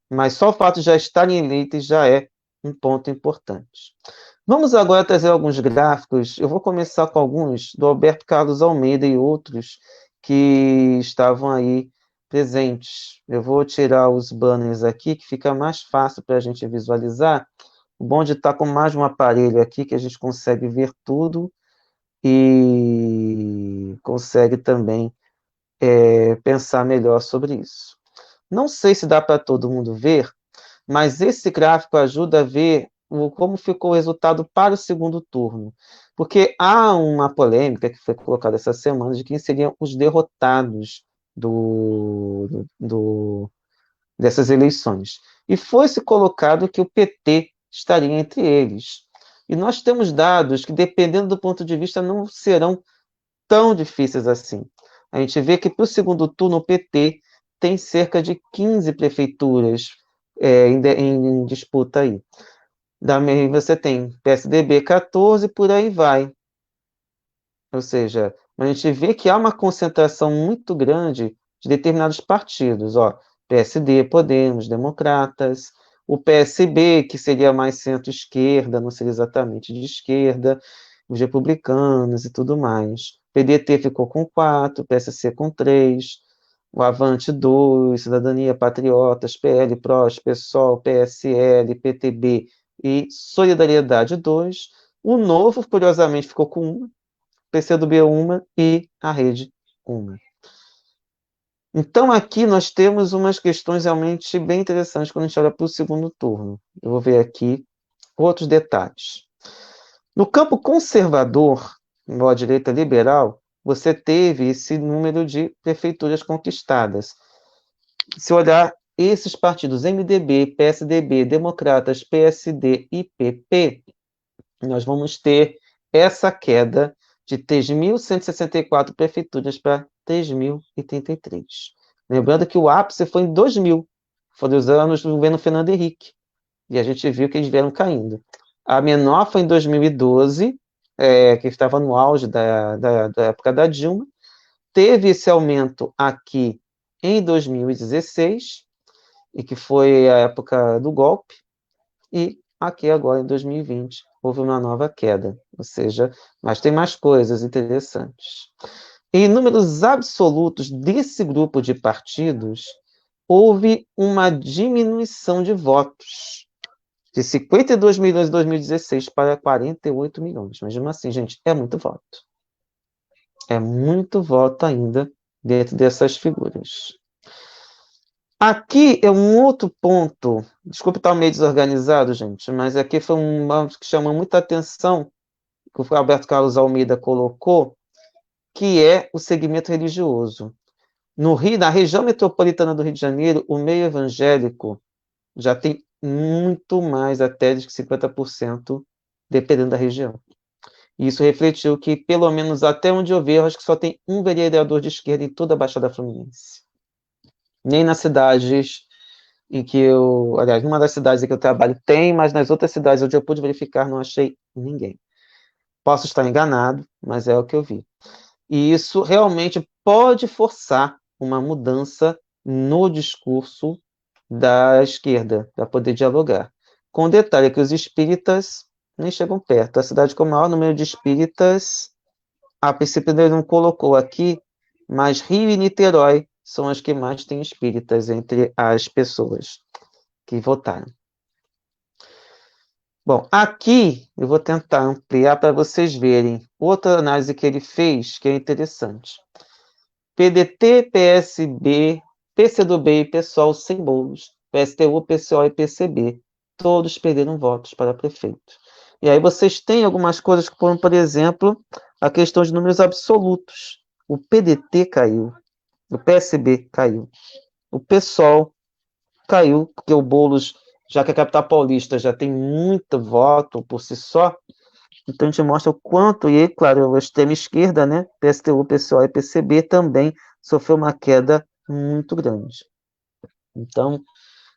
Mas só o fato de já estarem eleitos já é um ponto importante. Vamos agora trazer alguns gráficos. Eu vou começar com alguns do Alberto Carlos Almeida e outros que estavam aí presentes. Eu vou tirar os banners aqui, que fica mais fácil para a gente visualizar. O bom de estar com mais um aparelho aqui, que a gente consegue ver tudo e consegue também pensar melhor sobre isso. Não sei se dá para todo mundo ver, mas esse gráfico ajuda a ver como ficou o resultado para o segundo turno. Porque há uma polêmica que foi colocada essa semana de quem seriam os derrotados dessas eleições. E foi-se colocado que o PT estaria entre eles. E nós temos dados que, dependendo do ponto de vista, não serão tão difíceis assim. A gente vê que para o segundo turno o PT tem cerca de 15 prefeituras em disputa aí. Daí você tem PSDB 14, por aí vai. Ou seja, a gente vê que há uma concentração muito grande de determinados partidos, ó, PSD, Podemos, Democratas, o PSB, que seria mais centro-esquerda, não seria exatamente de esquerda, os republicanos e tudo mais. PDT ficou com 4, PSC com 3, o Avante 2, Cidadania, Patriotas, PL, PROS, PSOL, PSL, PTB e Solidariedade 2. O Novo, curiosamente, ficou com 1, PCdoB 1 e a Rede 1. Então, aqui nós temos umas questões realmente bem interessantes quando a gente olha para o segundo turno. Eu vou ver aqui outros detalhes. No campo conservador, à direita liberal, você teve esse número de prefeituras conquistadas. Se olhar esses partidos, MDB, PSDB, Democratas, PSD e PP, nós vamos ter essa queda de 3.164 prefeituras para 3.033. Lembrando que o ápice foi em 2000, foram os anos do governo Fernando Henrique, e a gente viu que eles vieram caindo. A menor foi em 2012, que estava no auge da época da Dilma, teve esse aumento aqui em 2016, e que foi a época do golpe, e aqui agora em 2020 houve uma nova queda, ou seja, mas tem mais coisas interessantes. Em números absolutos desse grupo de partidos, houve uma diminuição de votos, de 52 milhões em 2016 para 48 milhões. Mas, mesmo assim, gente, é muito voto. É muito voto ainda dentro dessas figuras. Aqui é um outro ponto, desculpe estar meio desorganizado, gente, mas aqui foi uma que chamou muita atenção, que o Alberto Carlos Almeida colocou, que é o segmento religioso. No Rio, na região metropolitana do Rio de Janeiro, o meio evangélico já tem muito mais, até de 50%, dependendo da região. E isso refletiu que, pelo menos até onde eu vejo, acho que só tem um vereador de esquerda em toda a Baixada Fluminense. Nem nas cidades em que aliás, numa das cidades em que eu trabalho tem, mas nas outras cidades onde eu pude verificar, não achei ninguém. Posso estar enganado, mas é o que eu vi. E isso realmente pode forçar uma mudança no discurso da esquerda, para poder dialogar. Com o detalhe que os espíritas nem chegam perto. A cidade com o maior número de espíritas, a princípio ele não colocou aqui, mas Rio e Niterói são as que mais têm espíritas entre as pessoas que votaram. Bom, aqui eu vou tentar ampliar para vocês verem outra análise que ele fez, que é interessante. PDT, PSB, PCdoB e PSOL sem bolos, PSTU, PCO e PCB. todos perderam votos para prefeito. E aí vocês têm algumas coisas, como, por exemplo, a questão de números absolutos. O PDT caiu, o PSB caiu, o PSOL caiu, porque o Boulos, já que a capital paulista já tem muito voto por si só, então a gente mostra o quanto, e aí, claro, a extrema esquerda, né, PSTU, PSOL e PCB também sofreu uma queda muito grande. Então,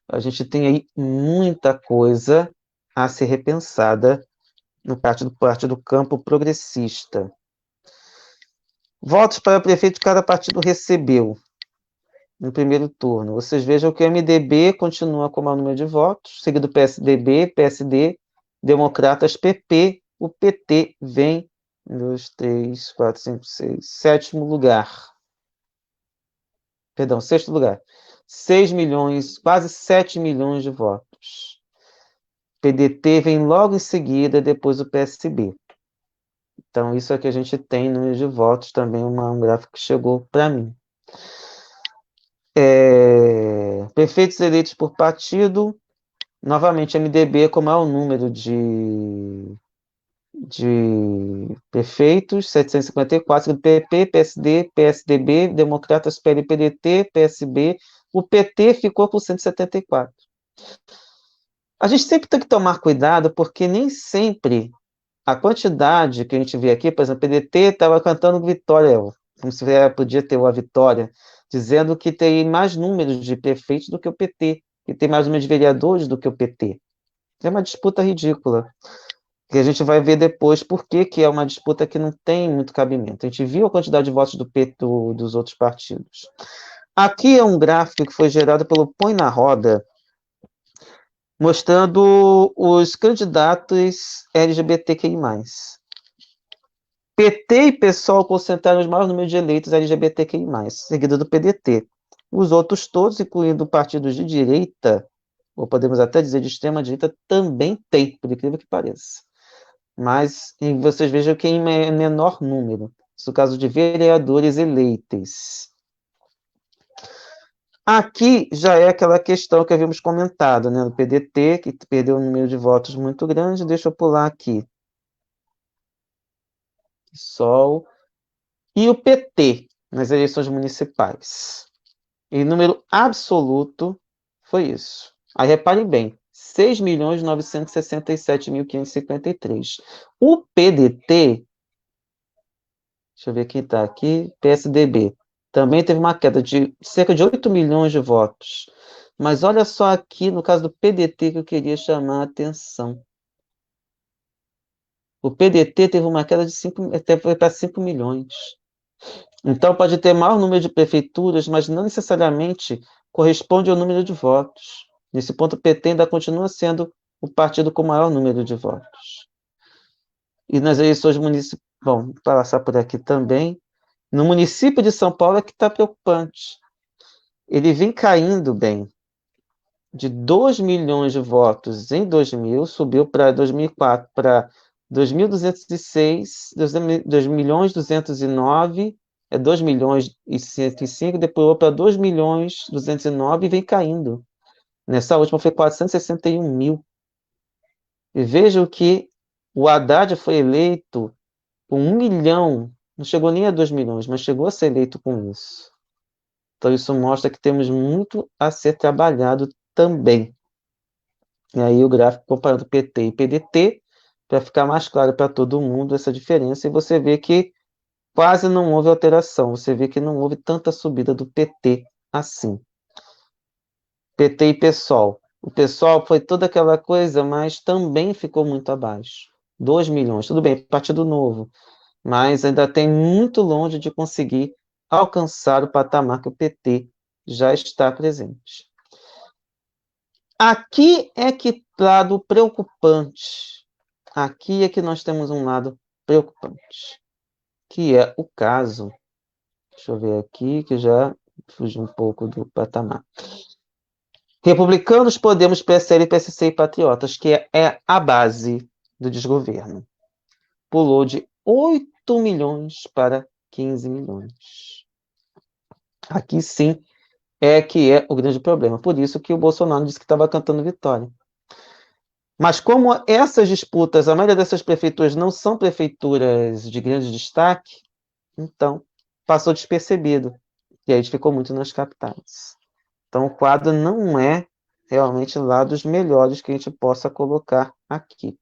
a gente tem aí muita coisa a ser repensada no parte do campo progressista. Votos para prefeito cada partido recebeu no primeiro turno. Vocês vejam que o MDB continua com o maior número de votos, seguido PSDB, PSD, Democratas, PP. O PT vem 1, 2, 3, 4, 5, 6, sétimo lugar. Perdão, sexto lugar. 6 milhões, quase 7 milhões de votos. PDT vem logo em seguida, depois o PSB. Então, isso é que a gente tem no número de votos, também um gráfico que chegou para mim. Prefeitos eleitos por partido, novamente MDB com o maior número de prefeitos, 754, do PP, PSD, PSDB, Democratas, PL, PDT, PSB, o PT ficou com 174. A gente sempre tem que tomar cuidado, porque nem sempre a quantidade que a gente vê aqui, por exemplo, o PDT estava cantando Vitória, como se podia ter uma vitória, dizendo que tem mais números de prefeitos do que o PT, que tem mais número de vereadores do que o PT. É uma disputa ridícula, que a gente vai ver depois por que é uma disputa que não tem muito cabimento. A gente viu a quantidade de votos do PT dos outros partidos. Aqui é um gráfico que foi gerado pelo Põe na Roda, mostrando os candidatos LGBTQI+. PT e PSOL concentraram os maiores números de eleitos LGBTQI+, seguido do PDT. Os outros todos, incluindo partidos de direita, ou podemos até dizer de extrema direita, também tem, por incrível que pareça. Mas vocês vejam que em menor número. Isso é o caso de vereadores eleitos. Aqui já é aquela questão que havíamos comentado, né? Do PDT, que perdeu um número de votos muito grande. Deixa eu pular aqui. PSOL. E o PT, nas eleições municipais. E número absoluto foi isso. Aí reparem bem, 6.967.553. O PDT, deixa eu ver quem está aqui, PSDB, também teve uma queda de cerca de 8 milhões de votos. Mas olha só aqui, no caso do PDT, que eu queria chamar a atenção. O PDT teve uma queda de 5, até foi para 5 milhões. Então, pode ter maior número de prefeituras, mas não necessariamente corresponde ao número de votos. Nesse ponto, o PT ainda continua sendo o partido com maior número de votos. E nas eleições municipais, bom, vou passar por aqui também. No município de São Paulo é que está preocupante. Ele vem caindo bem. De 2 milhões de votos em 2000, subiu para 2004 para 2.206, 2 milhões 209, 2 milhões e 105, depois para 2 milhões 209 e vem caindo. Nessa última foi 461 mil. E vejam que o Haddad foi eleito com 1 milhão, não chegou nem a 2 milhões, mas chegou a ser eleito com isso. Então isso mostra que temos muito a ser trabalhado também. E aí o gráfico comparando PT e PDT, para ficar mais claro para todo mundo essa diferença, e você vê que quase não houve alteração, você vê que não houve tanta subida do PT assim. PT e PSOL. O PSOL foi toda aquela coisa, mas também ficou muito abaixo. 2 milhões, tudo bem, partido novo, mas ainda tem muito longe de conseguir alcançar o patamar que o PT já está presente. Aqui é que lado preocupante. Aqui é que nós temos um lado preocupante, que é o caso. Deixa eu ver aqui, que já fugi um pouco do patamar. Republicanos, Podemos, PSL, PSC e Patriotas, que é a base do desgoverno. Pulou de 8 milhões para 15 milhões. Aqui sim é que é o grande problema. Por isso que o Bolsonaro disse que estava cantando vitória. Mas como essas disputas, a maioria dessas prefeituras não são prefeituras de grande destaque, então passou despercebido. E aí a gente ficou muito nas capitais. Então o quadro não é realmente lá dos melhores que a gente possa colocar aqui.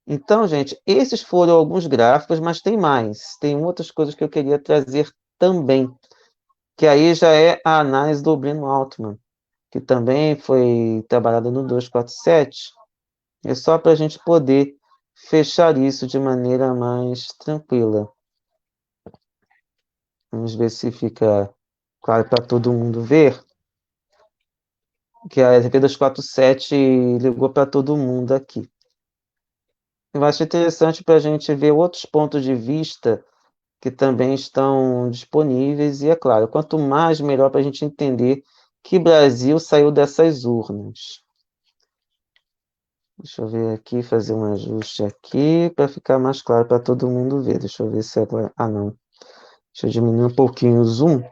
Então, gente, esses foram alguns gráficos, mas tem mais. Tem outras coisas que eu queria trazer também, que aí já é a análise do Bruno Altman, que também foi trabalhada no 247. É só para a gente poder fechar isso de maneira mais tranquila. Vamos ver se fica claro para todo mundo ver. Que a RP 247 ligou para todo mundo aqui. Eu acho interessante para a gente ver outros pontos de vista que também estão disponíveis, e é claro, quanto mais melhor para a gente entender que Brasil saiu dessas urnas. Deixa eu ver aqui, fazer um ajuste aqui para ficar mais claro para todo mundo ver. Deixa eu ver se agora. Ah, não. Deixa eu diminuir um pouquinho o zoom.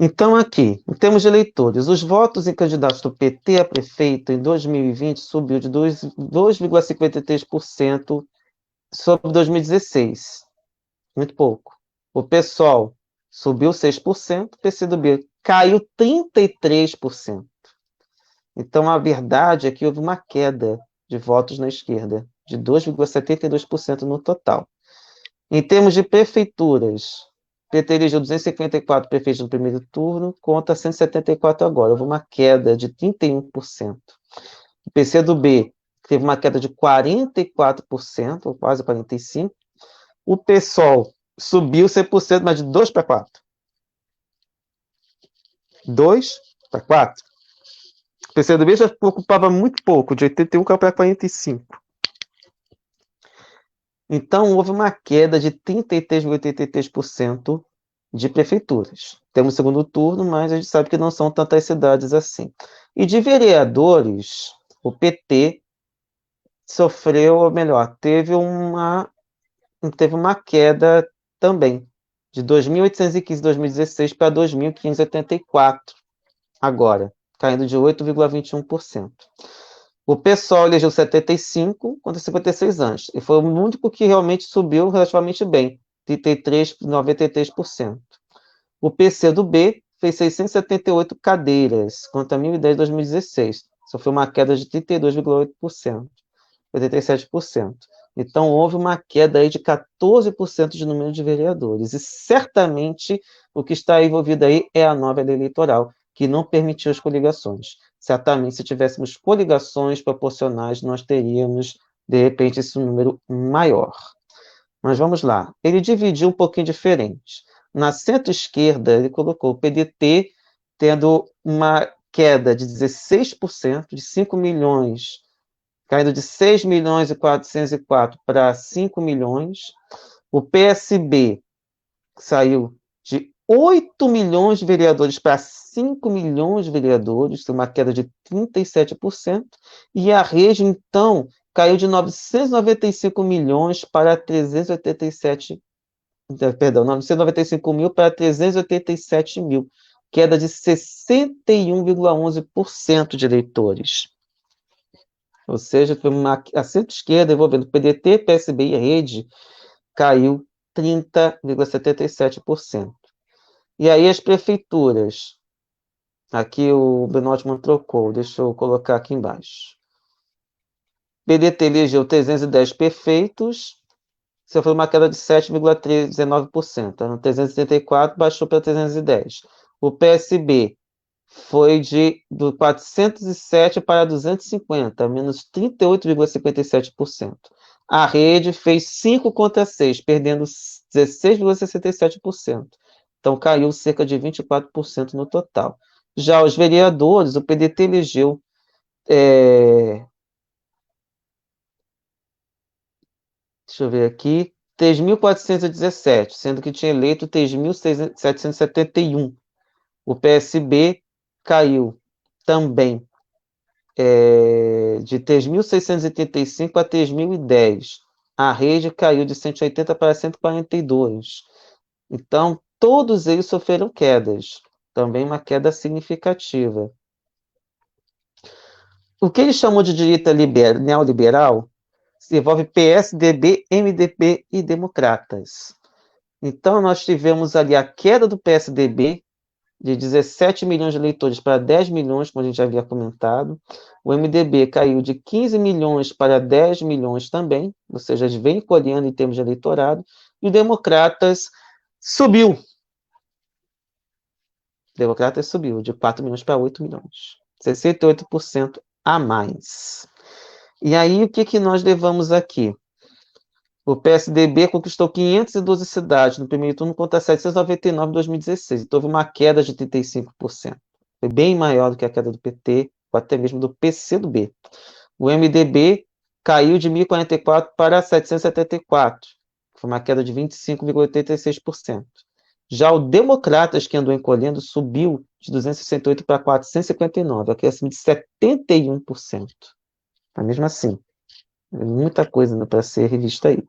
Então, aqui, em termos de eleitores, os votos em candidatos do PT a prefeito em 2020 subiu de 2,53% sobre 2016. Muito pouco. O PSOL subiu 6%, o PCdoB caiu 33%. Então, a verdade é que houve uma queda de votos na esquerda, de 2,72% no total. Em termos de prefeituras, o PT elegeu 254 prefeitos no primeiro turno, contra 174 agora. Houve uma queda de 31%. O PCdoB teve uma queda de 44%, ou quase 45%. O PSOL subiu 100%, mas de 2 para 4. 2 para 4. O PCdoB já ocupava muito pouco, de 81 para 45. Então, houve uma queda de 33,83% de prefeituras. Temos segundo turno, mas a gente sabe que não são tantas cidades assim. E de vereadores, o PT sofreu, ou melhor, teve uma queda também, de 2.815 em 2016 para 2.584 agora, caindo de 8,21%. O PSOL elegeu 75 contra 56 antes, e foi o único que realmente subiu relativamente bem, 93,93%. O PCdoB fez 678 cadeiras contra 1.010 em 2016, sofreu uma queda de 32,8%, 87%. Então, houve uma queda aí de 14% de número de vereadores. E certamente o que está envolvido aí é a nova lei eleitoral, que não permitiu as coligações. Certamente, se tivéssemos coligações proporcionais, nós teríamos, de repente, esse número maior. Mas vamos lá. Ele dividiu um pouquinho diferente. Na centro-esquerda, ele colocou o PDT tendo uma queda de 16%, de 5 milhões, caindo de 6 milhões e 404 para 5 milhões. O PSB saiu de 8 milhões de vereadores para 5 milhões de vereadores, uma queda de 37%. E a Rede, então, caiu de 995 milhões para 387, perdão, 995 mil para 387 mil, queda de 61,11% de eleitores. Ou seja, foi a centro-esquerda envolvendo PDT, PSB e Rede, caiu 30,77%. E aí as prefeituras, aqui o Benotman trocou, deixa eu colocar aqui embaixo. PDT elegeu 310 prefeitos, sofreu uma queda de 7,19%. Eram 374, baixou para 310. O PSB foi de 407 para 250, menos 38,57%. A Rede fez 5 contra 6, perdendo 16,67%. Então, caiu cerca de 24% no total. Já os vereadores, o PDT elegeu deixa eu ver aqui, 3.417, sendo que tinha eleito 3.771. O PSB caiu também de 3.685 a 3.010. A Rede caiu de 180 para 142. Então, todos eles sofreram quedas, também uma queda significativa. O que eles chamam de direita neoliberal se envolve PSDB, MDB e Democratas. Então, nós tivemos ali a queda do PSDB, de 17 milhões de eleitores para 10 milhões, como a gente já havia comentado. O MDB caiu de 15 milhões para 10 milhões também, ou seja, vem colhendo em termos de eleitorado. E o Democratas subiu. O Democratas subiu de 4 milhões para 8 milhões. 68% a mais. E aí, o que nós levamos aqui? O PSDB conquistou 512 cidades no primeiro turno contra 799 em 2016. Então, houve uma queda de 35%. Foi bem maior do que a queda do PT, ou até mesmo do PCdoB. O MDB caiu de 1.044 para 774. Foi uma queda de 25,86%. Já o Democratas, que andou encolhendo, subiu de 268 para 459, acréscimo de 71%. Mas mesmo assim, é muita coisa para ser revista aí.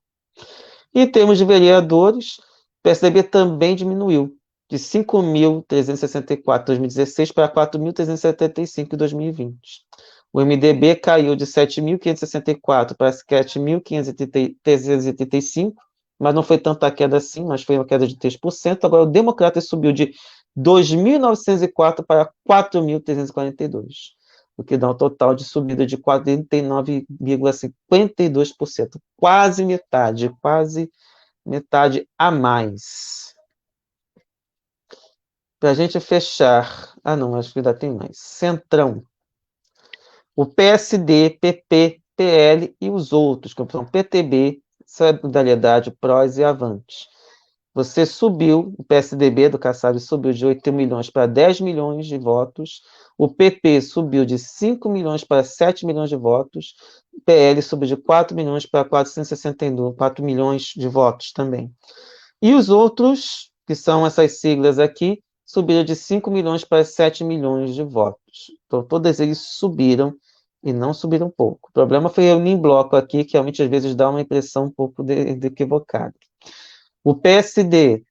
E em termos de vereadores, o PSDB também diminuiu, de 5.364 em 2016 para 4.375 em 2020. O MDB caiu de 7.564 para 7.585, mas não foi tanta queda assim, mas foi uma queda de 3%. Agora, o Democratas subiu de 2.904 para 4.342, o que dá um total de subida de 49,52%, quase metade a mais. Para a gente fechar, não, acho que ainda tem mais. Centrão. O PSD, PP, PL e os outros, que são PTB, Solidariedade, PROS e Avante. Você subiu, o PSDB do Kassab subiu de 8 milhões para 10 milhões de votos, o PP subiu de 5 milhões para 7 milhões de votos, o PL subiu de 4 milhões para 462, 4 milhões de votos também. E os outros, que são essas siglas aqui, subiram de 5 milhões para 7 milhões de votos. Então, todos eles subiram e não subiram pouco. O problema foi reunir em bloco aqui, que realmente às vezes dá uma impressão um pouco de equivocada. O PSD,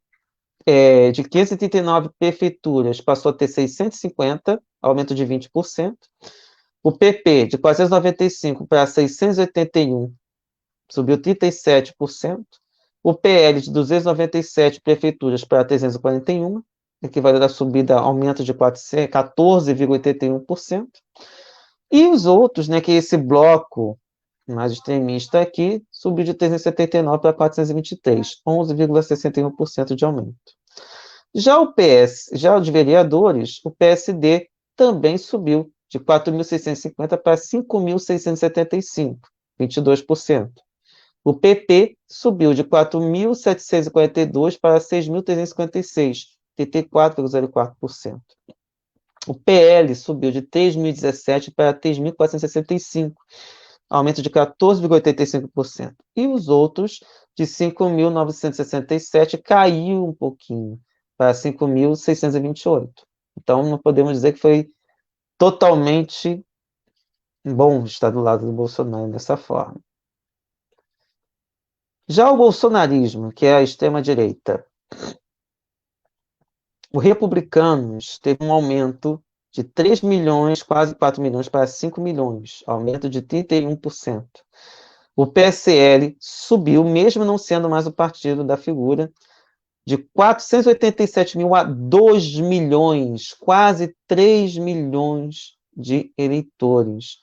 de 539 prefeituras, passou a ter 650, aumento de 20%. O PP, de 495 para 681, subiu 37%. O PL, de 297 prefeituras para 341, equivalendo à subida, aumento de 14,81%. E os outros, né, que esse bloco mais extremista aqui, subiu de 379 para 423, 11,61% de aumento. Já o de vereadores, o PSD também subiu de 4.650 para 5.675, 22%. O PP subiu de 4.742 para 6.356, 84,04%. O PL subiu de 3.017 para 3.465, aumento de 14,85%. E os outros, de 5.967, caiu um pouquinho, para 5.628. Então, não podemos dizer que foi totalmente bom estar do lado do Bolsonaro dessa forma. Já o bolsonarismo, que é a extrema-direita, o Republicanos teve um aumento de 3 milhões, quase 4 milhões, para 5 milhões, aumento de 31%. O PSL subiu, mesmo não sendo mais o partido da figura, de 487 mil a 2 milhões, quase 3 milhões de eleitores.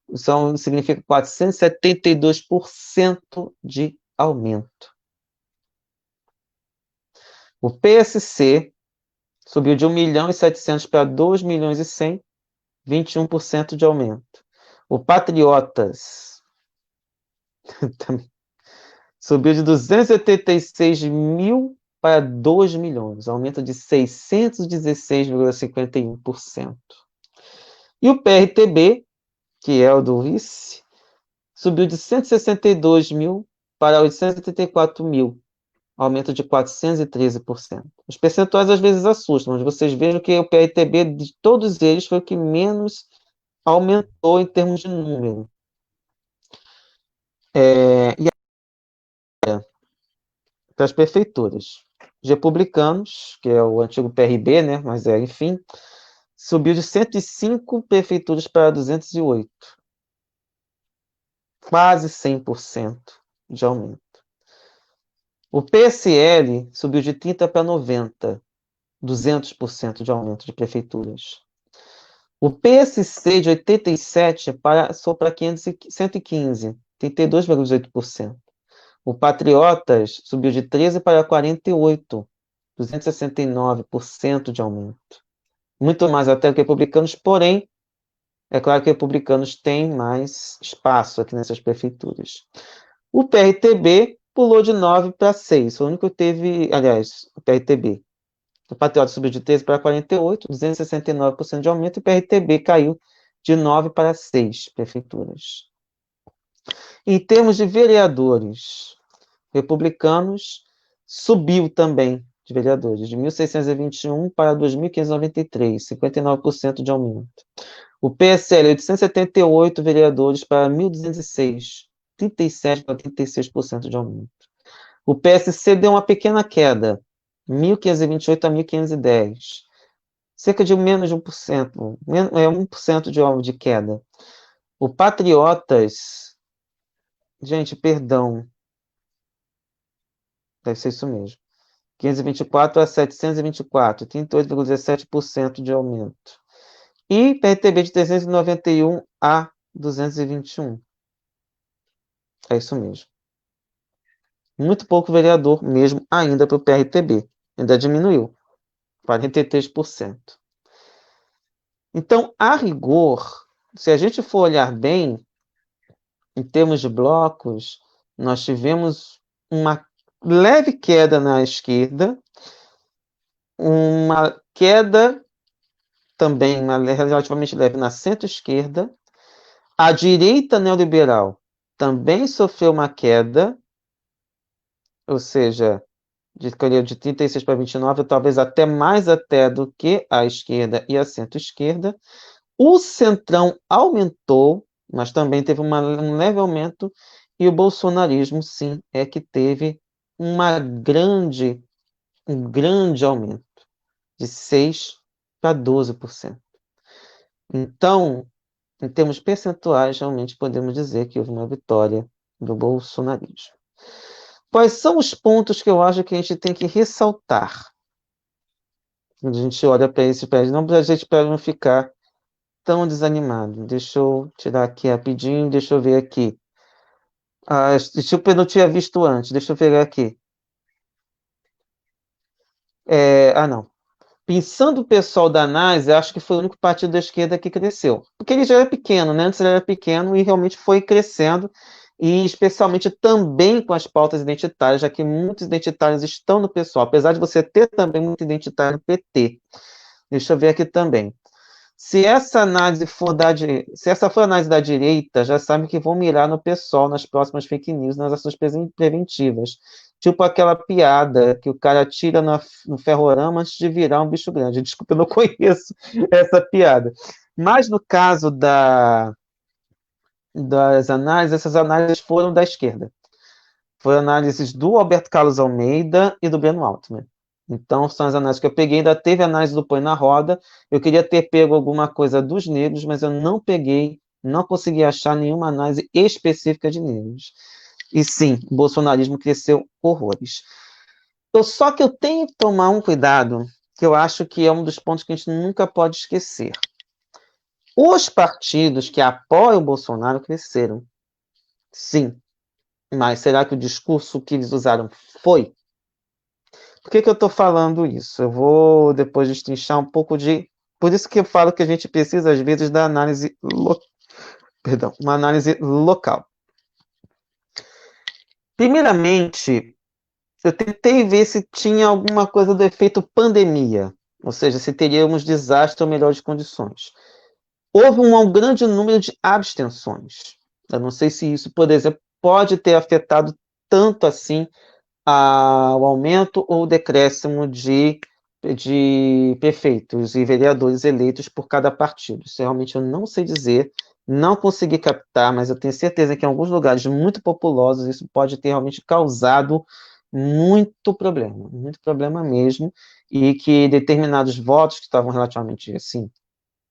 Isso significa 472% de aumento. O PSC subiu de 1 milhão e 700 para 2 milhões e 100, 21% de aumento. O Patriotas subiu de 286 mil para 2 milhões, aumento de 616,51%. E o PRTB, que é o do vice, subiu de 162 mil para 884 mil, aumento de 413%. Os percentuais às vezes assustam, mas vocês vejam que o PRTB, de todos eles, foi o que menos aumentou em termos de número. E para as prefeituras. Os republicanos, que é o antigo PRB, né, mas enfim, subiu de 105 prefeituras para 208. Quase 100% de aumento. O PSL subiu de 30 para 90, 200% de aumento de prefeituras. O PSC de 87 passou para 115, 32,18%. O Patriotas subiu de 13 para 48, 269% de aumento. Muito mais até do que Republicanos, porém, é claro que Republicanos têm mais espaço aqui nessas prefeituras. O PRTB pulou de 9 para 6, foi o único que teve, aliás, o PRTB. O Patriota subiu de 13 para 48, 269% de aumento, e o PRTB caiu de 9 para 6 prefeituras. Em termos de vereadores, Republicanos subiu também de vereadores, de 1.621 para 2.593, 59% de aumento. O PSL, 878 vereadores para 1.206, 37,36% de aumento. O PSC deu uma pequena queda, 1.528 a 1.510, cerca de menos de 1%, 1% de queda. O Patriotas, gente, perdão, deve ser isso mesmo, 524 a 724, 38,17% de aumento. E PRTB de 391 a 221. É isso mesmo. Muito pouco vereador mesmo ainda para o PRTB. Ainda diminuiu. 43%. Então, a rigor, se a gente for olhar bem, em termos de blocos, nós tivemos uma leve queda na esquerda, uma queda também relativamente leve na centro-esquerda. A direita neoliberal também sofreu uma queda, ou seja, de 36 para 29, talvez até mais até do que a esquerda e a centro-esquerda. O centrão aumentou, mas também teve um leve aumento, e o bolsonarismo, sim, é que teve um grande aumento, de 6 para 12%. Então, em termos percentuais, realmente podemos dizer que houve uma vitória do bolsonarismo. Quais são os pontos que eu acho que a gente tem que ressaltar quando a gente olha para esse país? Não para a gente não ficar tão desanimado. Deixa eu tirar aqui rapidinho, deixa eu ver aqui. Eu não tinha visto antes, deixa eu ver aqui. Não. Pensando o pessoal da análise, acho que foi o único partido da esquerda que cresceu. Porque ele já era pequeno, né? Antes ele era pequeno e realmente foi crescendo, e especialmente também com as pautas identitárias, já que muitos identitários estão no PSOL, apesar de você ter também muito identitário no PT. Deixa eu ver aqui também. Se essa for análise da direita, já sabe que vão mirar no PSOL nas próximas fake news, nas ações preventivas. Tipo aquela piada que o cara tira no ferrorama antes de virar um bicho grande. Desculpa, eu não conheço essa piada. Mas no caso das análises, essas análises foram da esquerda. Foram análises do Alberto Carlos Almeida e do Breno Altman. Então, são as análises que eu peguei. Ainda teve análise do Põe na Roda. Eu queria ter pego alguma coisa dos negros, mas eu não peguei, não consegui achar nenhuma análise específica de negros. E sim, o bolsonarismo cresceu horrores. Só que eu tenho que tomar um cuidado, que eu acho que é um dos pontos que a gente nunca pode esquecer. Os partidos que apoiam o Bolsonaro cresceram. Sim. Mas será que o discurso que eles usaram foi? Por que eu estou falando isso? Eu vou depois destrinchar um pouco de... Por isso que eu falo que a gente precisa, às vezes, da análise... uma análise local. Primeiramente, eu tentei ver se tinha alguma coisa do efeito pandemia, ou seja, se teríamos desastre ou melhores condições. Houve um grande número de abstenções. Eu não sei se isso, por exemplo, pode ter afetado tanto assim o aumento ou decréscimo de prefeitos e vereadores eleitos por cada partido. Isso realmente eu não sei dizer, não consegui captar, mas eu tenho certeza que em alguns lugares muito populosos isso pode ter realmente causado muito problema mesmo, e que determinados votos que estavam relativamente assim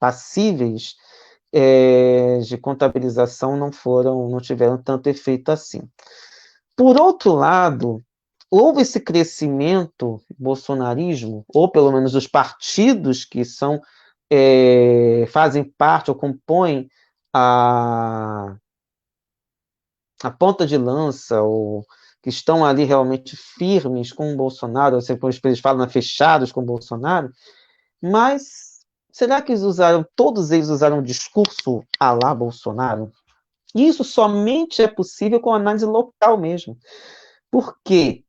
passíveis de contabilização não tiveram tanto efeito assim. Por outro lado, houve esse crescimento bolsonarismo, ou pelo menos os partidos que fazem parte ou compõem a ponta de lança, ou que estão ali realmente firmes com o Bolsonaro, como eles falam, fechados com o Bolsonaro, mas será que todos eles usaram um discurso à la Bolsonaro? Isso somente é possível com análise local mesmo. Por quê?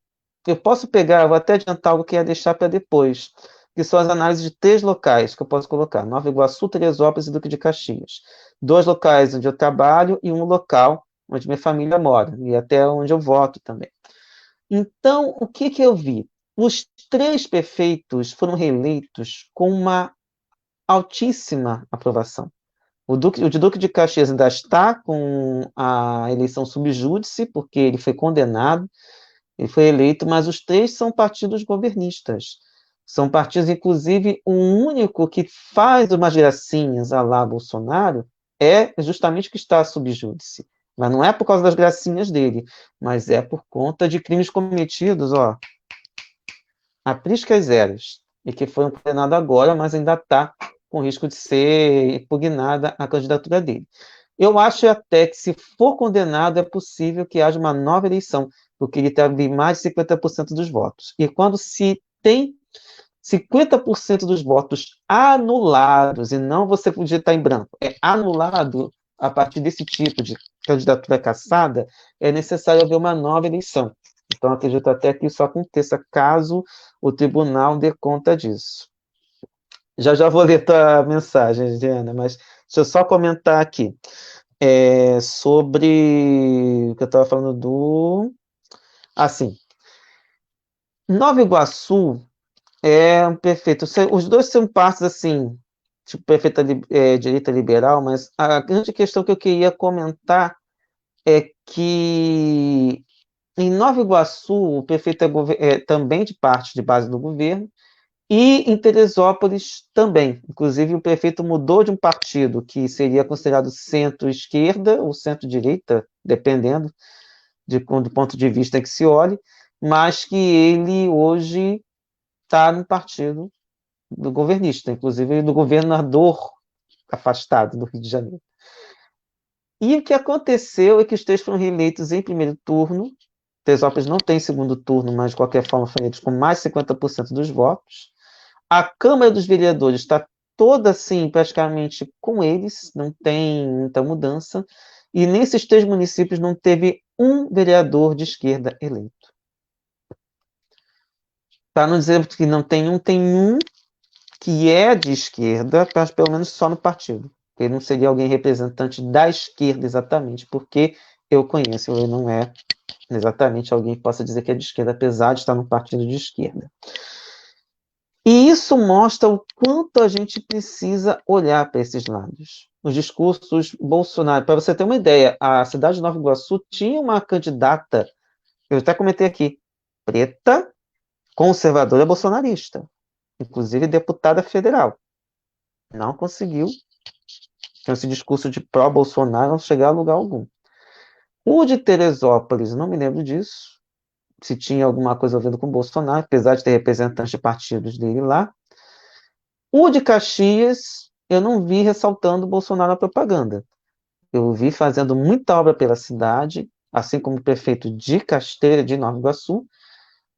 Eu posso pegar, vou até adiantar algo que ia deixar para depois, que são as análises de 3 locais que eu posso colocar: Nova Iguaçu, Teresópolis e Duque de Caxias. 2 locais onde eu trabalho e um local onde minha família mora, e até onde eu voto também. Então, o que eu vi? Os 3 prefeitos foram reeleitos com uma altíssima aprovação. O de Duque de Caxias ainda está com a eleição subjúdice, porque ele foi condenado, ele foi eleito, mas os 3 são partidos governistas. São partidos, inclusive, o único que faz umas gracinhas à la Bolsonaro é justamente o que está subjúdice. Mas não é por causa das gracinhas dele, mas é por conta de crimes cometidos, a priscas zeros, e que foram condenados agora, mas ainda está com risco de ser impugnada a candidatura dele. Eu acho até que, se for condenado, é possível que haja uma nova eleição, porque ele teve mais de 50% dos votos. E quando se tem 50% dos votos anulados, e não você podia estar em branco, é anulado a partir desse tipo de candidatura cassada, é necessário haver uma nova eleição. Então, acredito até que isso aconteça, caso o tribunal dê conta disso. Já vou ler tua mensagem, Diana, mas deixa eu só comentar aqui sobre o que eu estava falando Assim, Nova Iguaçu é um prefeito. Os dois são partes, assim, tipo, prefeita direita liberal, mas a grande questão que eu queria comentar é que em Nova Iguaçu o prefeito é também de parte de base do governo, e em Teresópolis também. Inclusive, o prefeito mudou de um partido que seria considerado centro-esquerda ou centro-direita, dependendo do ponto de vista que se olhe, mas que ele hoje está no partido do governista, inclusive do governador afastado do Rio de Janeiro. E o que aconteceu é que os 3 foram reeleitos em primeiro turno. Teresópolis não tem segundo turno, mas de qualquer forma foram eleitos com mais de 50% dos votos. A Câmara dos Vereadores está toda, assim, praticamente com eles, não tem muita mudança, e nesses 3 municípios não teve um vereador de esquerda eleito. Para não dizer que não tem um que é de esquerda, mas pelo menos só no partido. Ele não seria alguém representante da esquerda exatamente, porque eu conheço, ele não é exatamente alguém que possa dizer que é de esquerda, apesar de estar no partido de esquerda. E isso mostra o quanto a gente precisa olhar para esses lados. Os discursos Bolsonaro, para você ter uma ideia, a cidade de Nova Iguaçu tinha uma candidata, eu até comentei aqui, preta, conservadora bolsonarista, inclusive deputada federal. Não conseguiu, com esse discurso de pró-Bolsonaro, não chegar a lugar algum. O de Teresópolis, não me lembro disso, se tinha alguma coisa a ver com Bolsonaro, apesar de ter representantes de partidos dele lá. O de Caxias, eu não vi ressaltando Bolsonaro na propaganda. Eu vi fazendo muita obra pela cidade, assim como o prefeito de Casteira, de Nova Iguaçu.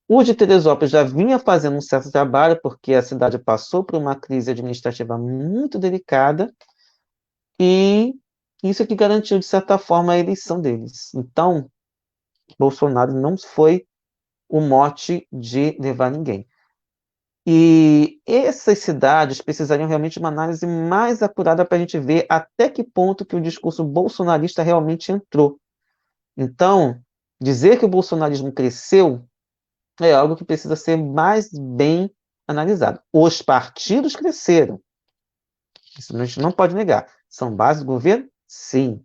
O de Teresópolis já vinha fazendo um certo trabalho, porque a cidade passou por uma crise administrativa muito delicada, e isso é que garantiu, de certa forma, a eleição deles. Então, Bolsonaro não foi o mote de levar ninguém. E essas cidades precisariam realmente de uma análise mais apurada para a gente ver até que ponto que o discurso bolsonarista realmente entrou. Então, dizer que o bolsonarismo cresceu é algo que precisa ser mais bem analisado. Os partidos cresceram. Isso a gente não pode negar. São base do governo? Sim.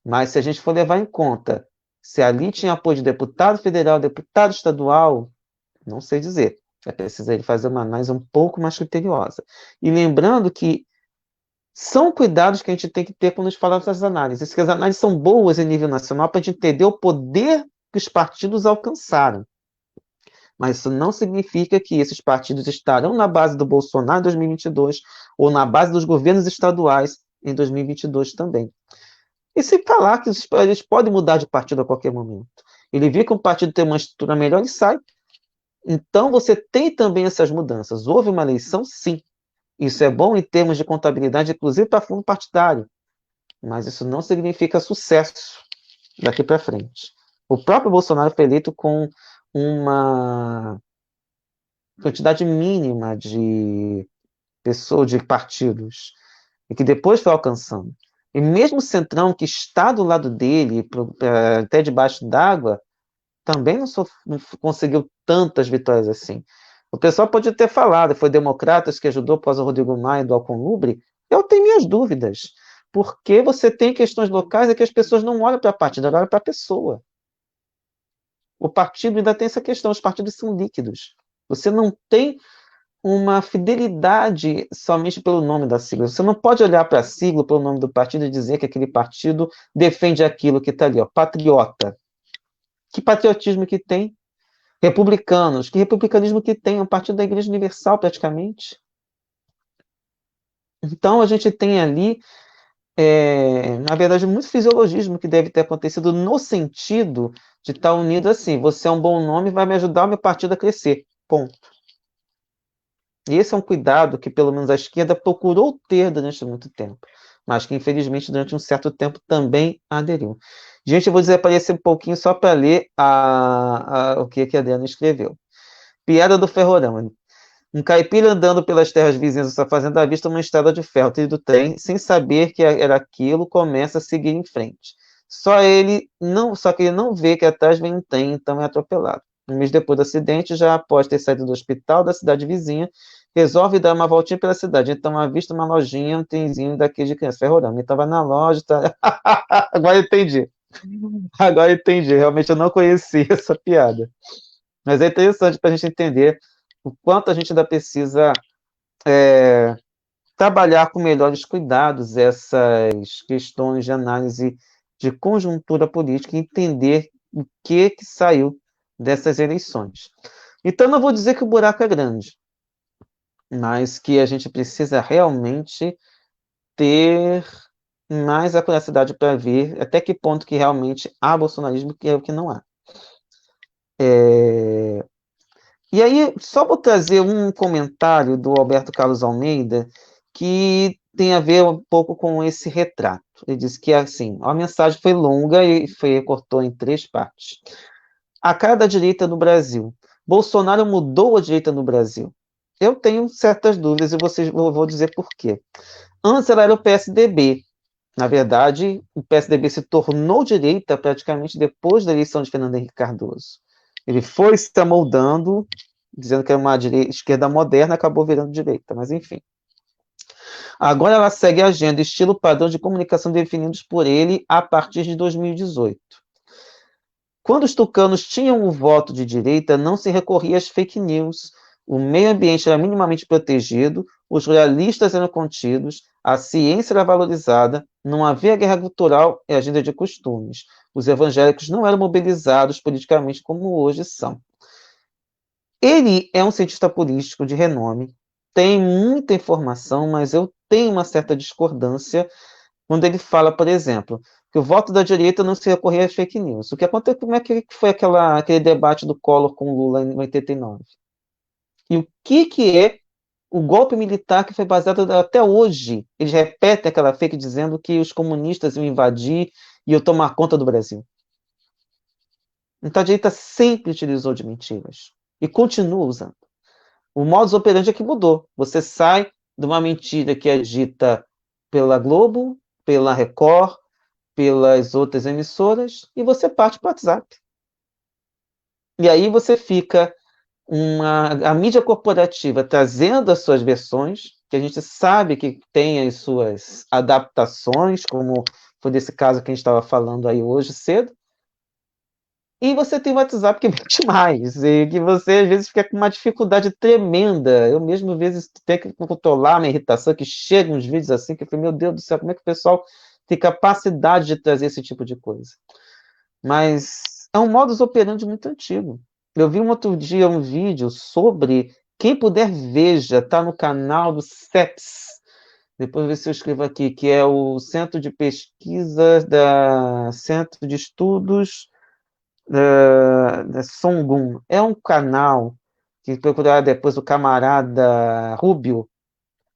Mas se a gente for levar em conta se ali tinha apoio de deputado federal, deputado estadual, não sei dizer. É preciso ele fazer uma análise um pouco mais criteriosa. E lembrando que São cuidados que a gente tem que ter quando a gente fala dessas análises, que as análises são boas em nível nacional para a gente entender o poder que os partidos alcançaram. Mas isso não significa que esses partidos estarão na base do Bolsonaro em 2022 ou na base dos governos estaduais em 2022 também. E sem falar que eles podem mudar de partido a qualquer momento. Ele vê que um partido tem uma estrutura melhor e sai. Então você tem também essas mudanças. Houve uma eleição, sim. Isso é bom em termos de contabilidade, inclusive para fundo partidário. Mas isso não significa sucesso daqui para frente. O próprio Bolsonaro foi eleito com uma quantidade mínima de pessoas, de partidos, e que depois foi alcançando. E mesmo o Centrão, que está do lado dele, até debaixo d'água, também não conseguiu tantas vitórias assim. O pessoal pode ter falado, foi Democratas que ajudou após o Rodrigo Maia do Alcolumbre. Eu tenho minhas dúvidas, porque você tem questões locais em que as pessoas não olham para a partido, olham para a pessoa. O partido ainda tem essa questão, os partidos são líquidos. Você não tem uma fidelidade somente pelo nome da sigla. Você não pode olhar para a sigla, pelo nome do partido e dizer que aquele partido defende aquilo que está ali, ó, patriota. Que patriotismo que tem? Republicanos, que republicanismo que tem? É um partido da Igreja Universal, praticamente. Então, a gente tem ali, na verdade, muito fisiologismo que deve ter acontecido no sentido de estar unido assim, você é um bom nome, vai me ajudar o meu partido a crescer, ponto. E esse é um cuidado que, pelo menos, a esquerda procurou ter durante muito tempo, mas que, infelizmente, durante um certo tempo também aderiu. Gente, eu vou desaparecer um pouquinho só para ler o que a Adriana escreveu. Piada do Ferrorão. Um caipira andando pelas terras vizinhas da sua fazenda avista uma estrada de ferro, trilho do trem, sem saber que era aquilo, começa a seguir em frente. Só que ele não vê que atrás vem um trem, então é atropelado. Um mês depois do acidente, já após ter saído do hospital da cidade vizinha, resolve dar uma voltinha pela cidade. Então avista uma lojinha, um trenzinho daquele de criança, ferrorama. Ele estava na loja, tá... Agora entendi. Agora entendi. Realmente eu não conhecia essa piada. Mas é interessante para a gente entender o quanto a gente ainda precisa trabalhar com melhores cuidados essas questões de análise de conjuntura política e entender o que saiu dessas eleições. Então, não vou dizer que o buraco é grande, mas que a gente precisa realmente ter mais a curiosidade para ver até que ponto que realmente há bolsonarismo e o que não há. E aí, só vou trazer um comentário do Alberto Carlos Almeida que tem a ver um pouco com esse retrato. Ele disse que, assim, a mensagem foi longa e cortou em 3 partes. A cara da direita no Brasil. Bolsonaro mudou a direita no Brasil. Eu tenho certas dúvidas e vou dizer por quê. Antes ela era o PSDB. Na verdade, o PSDB se tornou direita praticamente depois da eleição de Fernando Henrique Cardoso. Ele foi se amoldando, dizendo que era uma esquerda moderna, acabou virando direita, mas enfim. Agora ela segue a agenda, estilo padrão de comunicação definidos por ele a partir de 2018. Quando os tucanos tinham o voto de direita, não se recorria às fake news, o meio ambiente era minimamente protegido, os ruralistas eram contidos, a ciência era valorizada, não havia guerra cultural e agenda de costumes. Os evangélicos não eram mobilizados politicamente como hoje são. Ele é um cientista político de renome, tem muita informação, mas eu tenho uma certa discordância quando ele fala, por exemplo, que o voto da direita não se recorria às fake news. O que aconteceu, como é que foi aquele debate do Collor com o Lula em 89? E o que é o golpe militar que foi baseado até hoje? Eles repetem aquela fake dizendo que os comunistas iam invadir e iam tomar conta do Brasil. Então a direita sempre utilizou de mentiras e continua usando. O modus operandi é que mudou. Você sai de uma mentira que é dita pela Globo, pela Record, pelas outras emissoras, e você parte para o WhatsApp. E aí você fica a mídia corporativa trazendo as suas versões, que a gente sabe que tem as suas adaptações, como foi desse caso que a gente estava falando aí hoje cedo, E você tem o WhatsApp que vende mais, e que você às vezes fica com uma dificuldade tremenda. Eu mesmo, às vezes, tenho que controlar a minha irritação, que chegam uns vídeos assim, que eu falei, meu Deus do céu, como é que o pessoal tem capacidade de trazer esse tipo de coisa? Mas é um modus operandi muito antigo. Eu vi um outro dia um vídeo sobre, quem puder veja, tá no canal do CEPS, depois ver se eu escrevo aqui, que é o Centro de Pesquisas Centro de Estudos da Songun. É um canal que procurar depois o camarada Rubio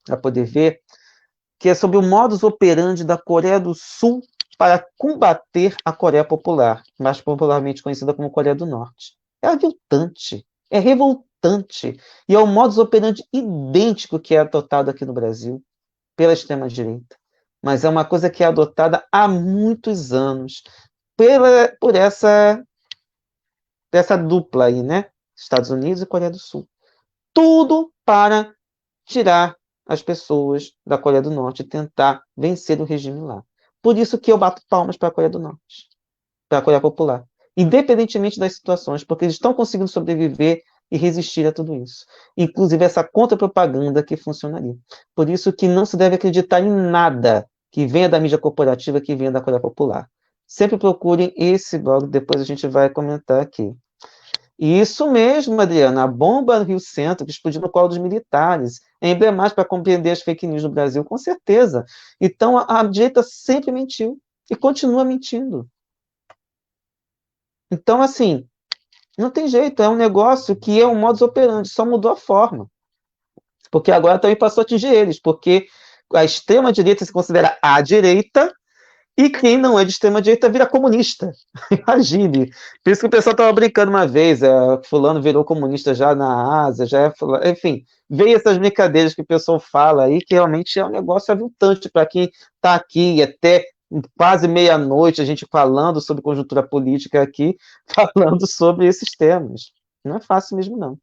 para poder ver, que é sobre o modus operandi da Coreia do Sul para combater a Coreia Popular, mais popularmente conhecida como Coreia do Norte. É aviltante, é revoltante, e é um modus operandi idêntico que é adotado aqui no Brasil pela extrema-direita. Mas é uma coisa que é adotada há muitos anos por essa dupla aí, né? Estados Unidos e Coreia do Sul. Tudo para tirar as pessoas da Coreia do Norte e tentar vencer o regime lá. Por isso que eu bato palmas para a Coreia do Norte, para a Coreia Popular, independentemente das situações, porque eles estão conseguindo sobreviver e resistir a tudo isso. Inclusive essa contra-propaganda que funcionaria. Por isso que não se deve acreditar em nada que venha da mídia corporativa, que venha da Coreia Popular. Sempre procurem esse blog, depois a gente vai comentar aqui. Isso mesmo, Adriana, a bomba no Rio Centro, que explodiu no colo dos militares, é emblemático para compreender as fake news no Brasil, com certeza. Então, a direita sempre mentiu e continua mentindo. Então, assim, não tem jeito, é um negócio que é um modus operandi, só mudou a forma. Porque agora também passou a atingir eles, porque a extrema-direita se considera a direita, e quem não é de extrema-direita vira comunista. Imagine. Por isso que o pessoal estava brincando uma vez, fulano virou comunista já na Ásia, já é fulano, enfim, veio essas brincadeiras que o pessoal fala aí, que realmente é um negócio aviltante para quem está aqui até quase meia-noite, a gente falando sobre conjuntura política aqui, falando sobre esses temas. Não é fácil mesmo, não.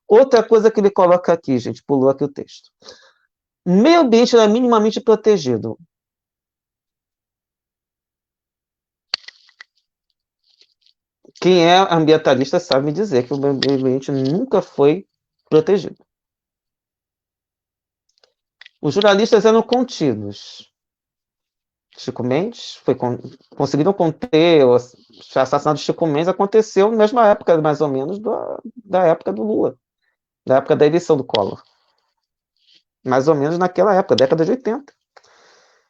Outra coisa que ele coloca aqui, gente, pulou aqui o texto. Meio ambiente era minimamente protegido. Quem é ambientalista sabe me dizer que o meio ambiente nunca foi protegido. Os jornalistas eram contidos. Chico Mendes conseguiram conter o assassinato de Chico Mendes, aconteceu na mesma época, mais ou menos, da época do Lula, da época da eleição do Collor. Mais ou menos naquela época, década de 80.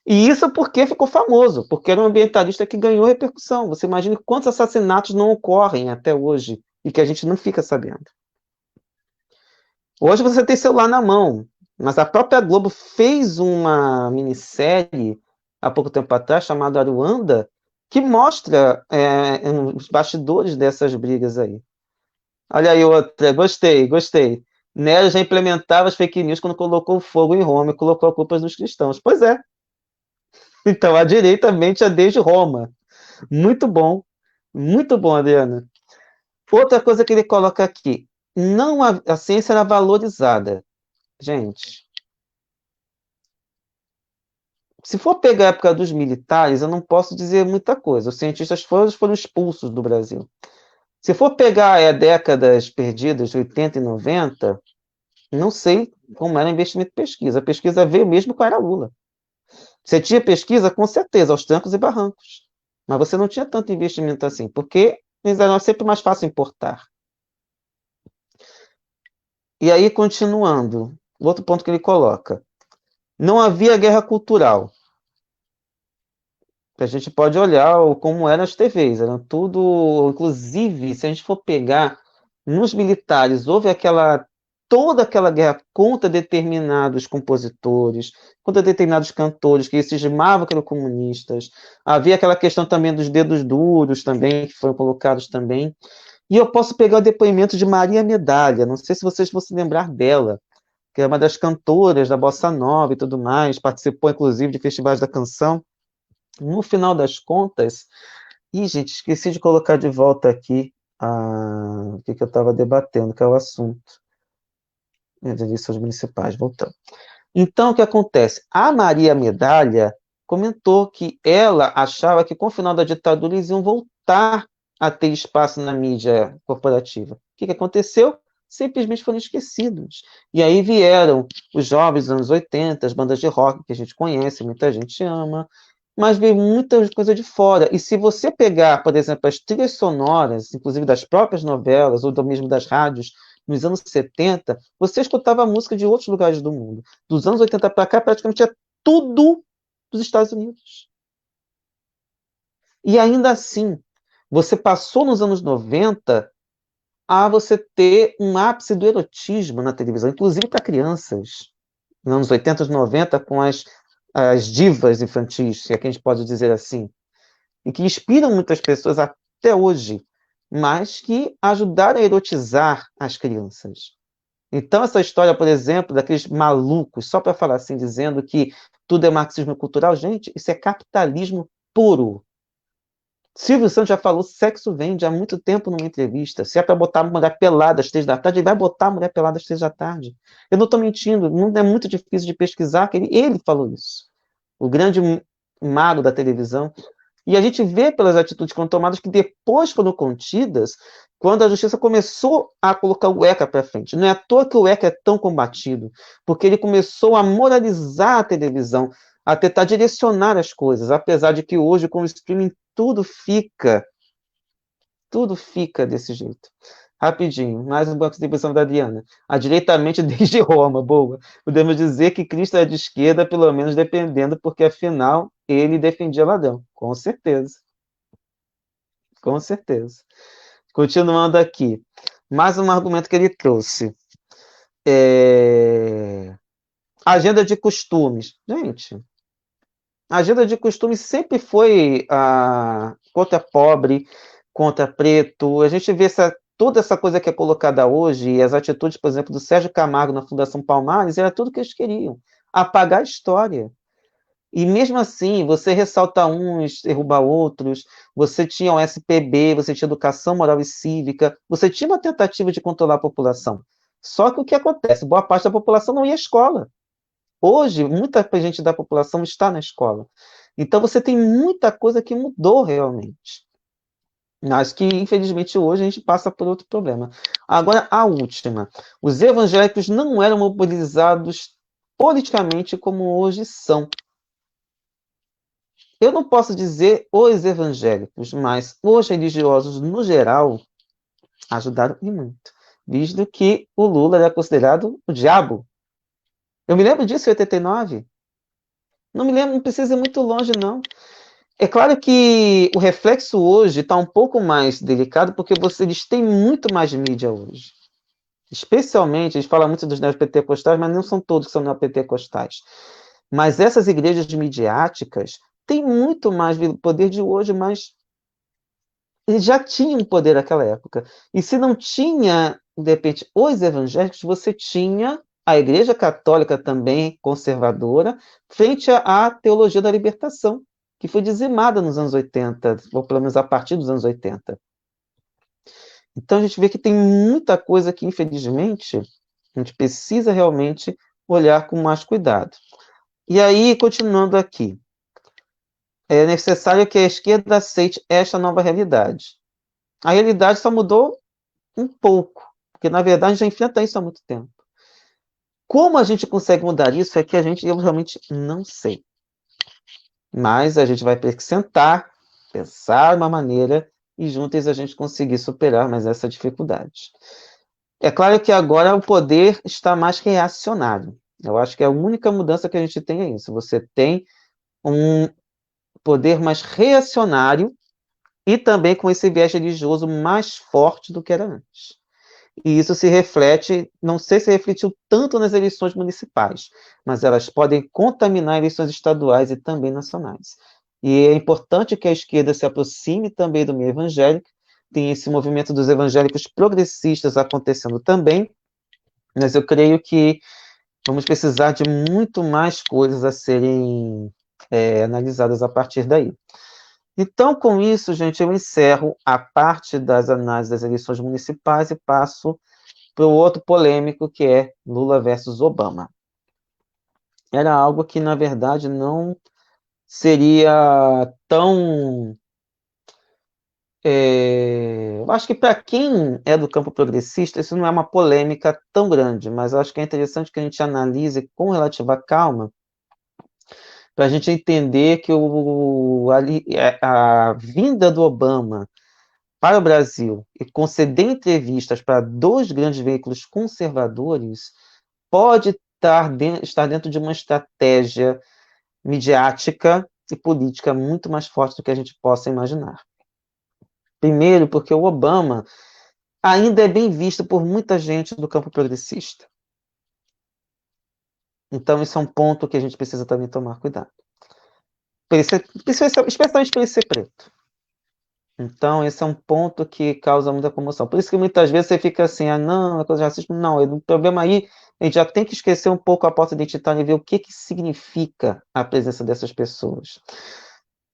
E isso porque ficou famoso, porque era um ambientalista que ganhou repercussão. Você imagina quantos assassinatos não ocorrem até hoje e que a gente não fica sabendo. Hoje você tem celular na mão, mas a própria Globo fez uma minissérie há pouco tempo atrás chamada Aruanda, que mostra os bastidores dessas brigas aí. Olha aí outra, gostei, gostei. Nero já implementava as fake news quando colocou fogo em Roma e colocou a culpa nos cristãos. Pois é. Então a direita mente é desde Roma. Muito bom, Adriana. Outra coisa que ele coloca aqui, não a ciência era valorizada. Gente, se for pegar a época dos militares, eu não posso dizer muita coisa. Os cientistas foram expulsos do Brasil. Se for pegar décadas perdidas, 80 e 90, não sei como era o investimento em pesquisa. A pesquisa veio mesmo com a era Lula. Você tinha pesquisa, com certeza, aos trancos e barrancos. Mas você não tinha tanto investimento assim, porque era sempre mais fácil importar. E aí, continuando, outro ponto que ele coloca. Não havia guerra cultural. A gente pode olhar como eram as TVs, eram tudo, inclusive, se a gente for pegar nos militares, houve toda aquela guerra contra determinados compositores, contra determinados cantores que se estimavam que eram comunistas. Havia aquela questão também dos dedos duros também, que foram colocados também. E eu posso pegar o depoimento de Maria Medalha, não sei se vocês vão se lembrar dela, que é uma das cantoras da Bossa Nova e tudo mais, participou inclusive de festivais da canção. No final das contas, gente, esqueci de colocar de volta aqui o que eu estava debatendo, que é o assunto das eleições municipais, voltando. Então, o que acontece? A Maria Medalha comentou que ela achava que com o final da ditadura eles iam voltar a ter espaço na mídia corporativa. O que aconteceu? Simplesmente foram esquecidos. E aí vieram os jovens dos anos 80, as bandas de rock que a gente conhece, muita gente ama, mas veio muita coisa de fora. E se você pegar, por exemplo, as trilhas sonoras, inclusive das próprias novelas, ou do mesmo das rádios, nos anos 70, você escutava música de outros lugares do mundo. Dos anos 80 para cá, praticamente é tudo dos Estados Unidos. E ainda assim, você passou nos anos 90 a você ter um ápice do erotismo na televisão, inclusive para crianças. Nos anos 80 e 90, com as divas infantis, se é que a gente pode dizer assim, e que inspiram muitas pessoas até hoje, mas que ajudaram a erotizar as crianças. Então, essa história, por exemplo, daqueles malucos, só para falar assim, dizendo que tudo é marxismo cultural, gente, isso é capitalismo puro. Silvio Santos já falou, sexo vende há muito tempo numa entrevista. Se é para botar a mulher pelada às 3 da tarde, ele vai botar a mulher pelada às 3 da tarde. Eu não estou mentindo, não é muito difícil de pesquisar, que ele falou isso. O grande mago da televisão. E a gente vê pelas atitudes que foram tomadas que depois foram contidas quando a justiça começou a colocar o ECA para frente. Não é à toa que o ECA é tão combatido, porque ele começou a moralizar a televisão, a tentar direcionar as coisas, apesar de que hoje, com o streaming, tudo fica desse jeito. Rapidinho, mais uma contribuição da Adriana. A direita mente desde Roma, boa. Podemos dizer que Cristo é de esquerda, pelo menos dependendo, porque afinal ele defendia ladrão. Com certeza. Com certeza. Continuando aqui. Mais um argumento que ele trouxe. Agenda de costumes. Gente, a agenda de costumes sempre foi contra pobre, contra preto. A gente vê toda essa coisa que é colocada hoje, e as atitudes, por exemplo, do Sérgio Camargo na Fundação Palmares, era tudo que eles queriam. Apagar a história. E mesmo assim, você ressalta uns, derruba outros, você tinha o SPB, você tinha educação moral e cívica, você tinha uma tentativa de controlar a população. Só que o que acontece? Boa parte da população não ia à escola. Hoje, muita gente da população está na escola. Então, você tem muita coisa que mudou realmente. Mas que, infelizmente, hoje a gente passa por outro problema. Agora, a última. Os evangélicos não eram mobilizados politicamente como hoje são. Eu não posso dizer os evangélicos, mas os religiosos, no geral, ajudaram e muito. Visto que o Lula era considerado o diabo. Eu me lembro disso em 89. Não me lembro, não precisa ir muito longe, não. É claro que o reflexo hoje está um pouco mais delicado, porque eles têm muito mais mídia hoje. Especialmente, eles falam muito dos neopentecostais, mas não são todos que são neopentecostais. Mas essas igrejas midiáticas têm muito mais poder de hoje, mas eles já tinham poder naquela época. E se não tinha, de repente, os evangélicos, você tinha a Igreja Católica também conservadora, frente à teologia da libertação, que foi dizimada nos anos 80, ou pelo menos a partir dos anos 80. Então a gente vê que tem muita coisa que, infelizmente, a gente precisa realmente olhar com mais cuidado. E aí, continuando aqui, é necessário que a esquerda aceite esta nova realidade. A realidade só mudou um pouco, porque na verdade já enfrenta isso há muito tempo. Como a gente consegue mudar isso é que eu realmente não sei. Mas a gente vai ter que sentar, pensar uma maneira e juntos a gente conseguir superar mais essa dificuldade. É claro que agora o poder está mais reacionário. Eu acho que a única mudança que a gente tem é isso. Você tem um poder mais reacionário e também com esse viés religioso mais forte do que era antes. E isso se reflete, não sei se refletiu tanto nas eleições municipais, mas elas podem contaminar eleições estaduais e também nacionais. E é importante que a esquerda se aproxime também do meio evangélico, tem esse movimento dos evangélicos progressistas acontecendo também, mas eu creio que vamos precisar de muito mais coisas a serem analisadas a partir daí. Então, com isso, gente, eu encerro a parte das análises das eleições municipais e passo para o outro polêmico, que é Lula versus Obama. Era algo que, na verdade, não seria tão Eu acho que para quem é do campo progressista, isso não é uma polêmica tão grande, mas eu acho que é interessante que a gente analise com relativa calma, para a gente entender que a vinda do Obama para o Brasil e conceder entrevistas para dois grandes veículos conservadores pode estar dentro de uma estratégia midiática e política muito mais forte do que a gente possa imaginar. Primeiro, porque o Obama ainda é bem visto por muita gente do campo progressista. Então, isso é um ponto que a gente precisa também tomar cuidado. Especialmente por ele ser preto. Então, esse é um ponto que causa muita comoção. Por isso que muitas vezes você fica assim, não, é coisa de racismo. Não, o problema aí, a gente já tem que esquecer um pouco a pauta identitária e ver o que significa a presença dessas pessoas.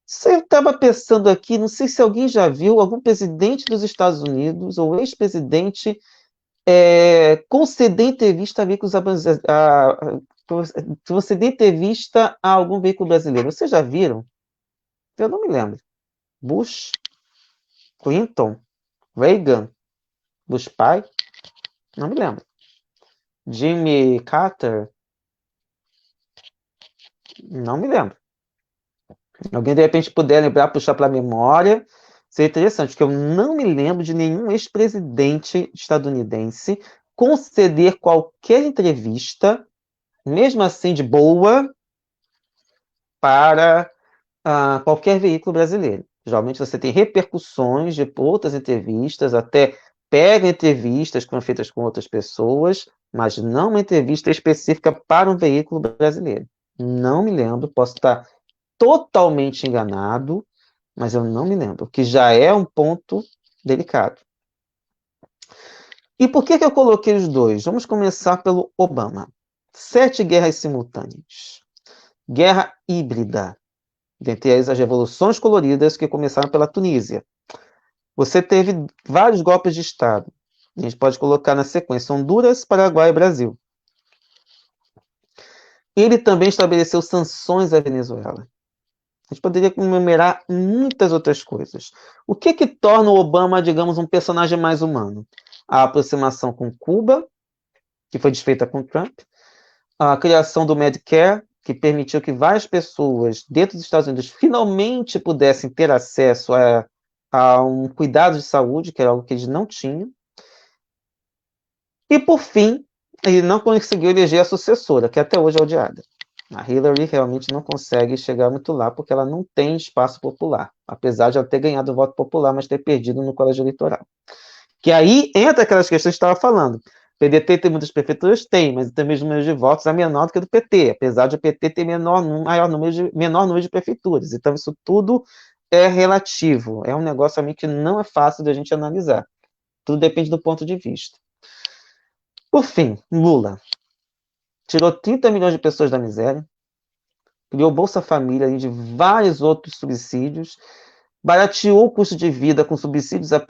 Você estava pensando aqui, não sei se alguém já viu algum presidente dos Estados Unidos ou ex-presidente conceder entrevista a veículos conceder entrevista a algum veículo brasileiro. Vocês já viram? Eu não me lembro. Bush, Clinton, Reagan, Bush pai? Não me lembro. Jimmy Carter? Não me lembro. Alguém de repente puder lembrar, puxar para a memória, seria interessante, porque eu não me lembro de nenhum ex-presidente estadunidense conceder qualquer entrevista, mesmo assim de boa, para qualquer veículo brasileiro. Geralmente você tem repercussões de outras entrevistas, até pega entrevistas que foram feitas com outras pessoas, mas não uma entrevista específica para um veículo brasileiro. Não me lembro, posso estar totalmente enganado, mas eu não me lembro, que já é um ponto delicado. E por que eu coloquei os dois? Vamos começar pelo Obama. 7 guerras simultâneas. Guerra híbrida. Dentre elas, as revoluções coloridas que começaram pela Tunísia. Você teve vários golpes de Estado. A gente pode colocar na sequência Honduras, Paraguai e Brasil. Ele também estabeleceu sanções à Venezuela. A gente poderia enumerar muitas outras coisas. O que torna o Obama, digamos, um personagem mais humano? A aproximação com Cuba, que foi desfeita com Trump, a criação do Medicare, que permitiu que várias pessoas dentro dos Estados Unidos finalmente pudessem ter acesso a um cuidado de saúde, que era algo que eles não tinham. E, por fim, ele não conseguiu eleger a sucessora, que até hoje é odiada. A Hillary realmente não consegue chegar muito lá, porque ela não tem espaço popular, apesar de ela ter ganhado o voto popular, mas ter perdido no colégio eleitoral. Que aí entra aquelas questões que eu estava falando. O PDT tem muitas prefeituras? Tem, mas tem mesmo número de votos é menor do que o do PT, apesar de o PT ter menor número de prefeituras. Então, isso tudo é relativo. É um negócio também que não é fácil da gente analisar. Tudo depende do ponto de vista. Por fim, Lula tirou 30 milhões de pessoas da miséria, criou Bolsa Família e de vários outros subsídios, barateou o custo de vida com subsídios à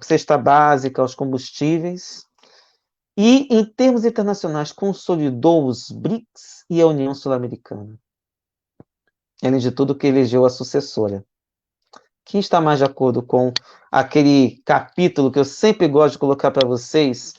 cesta básica, aos combustíveis, e, em termos internacionais, consolidou os BRICS e a União Sul-Americana. Além de tudo, que elegeu a sucessora. Quem está mais de acordo com aquele capítulo que eu sempre gosto de colocar para vocês,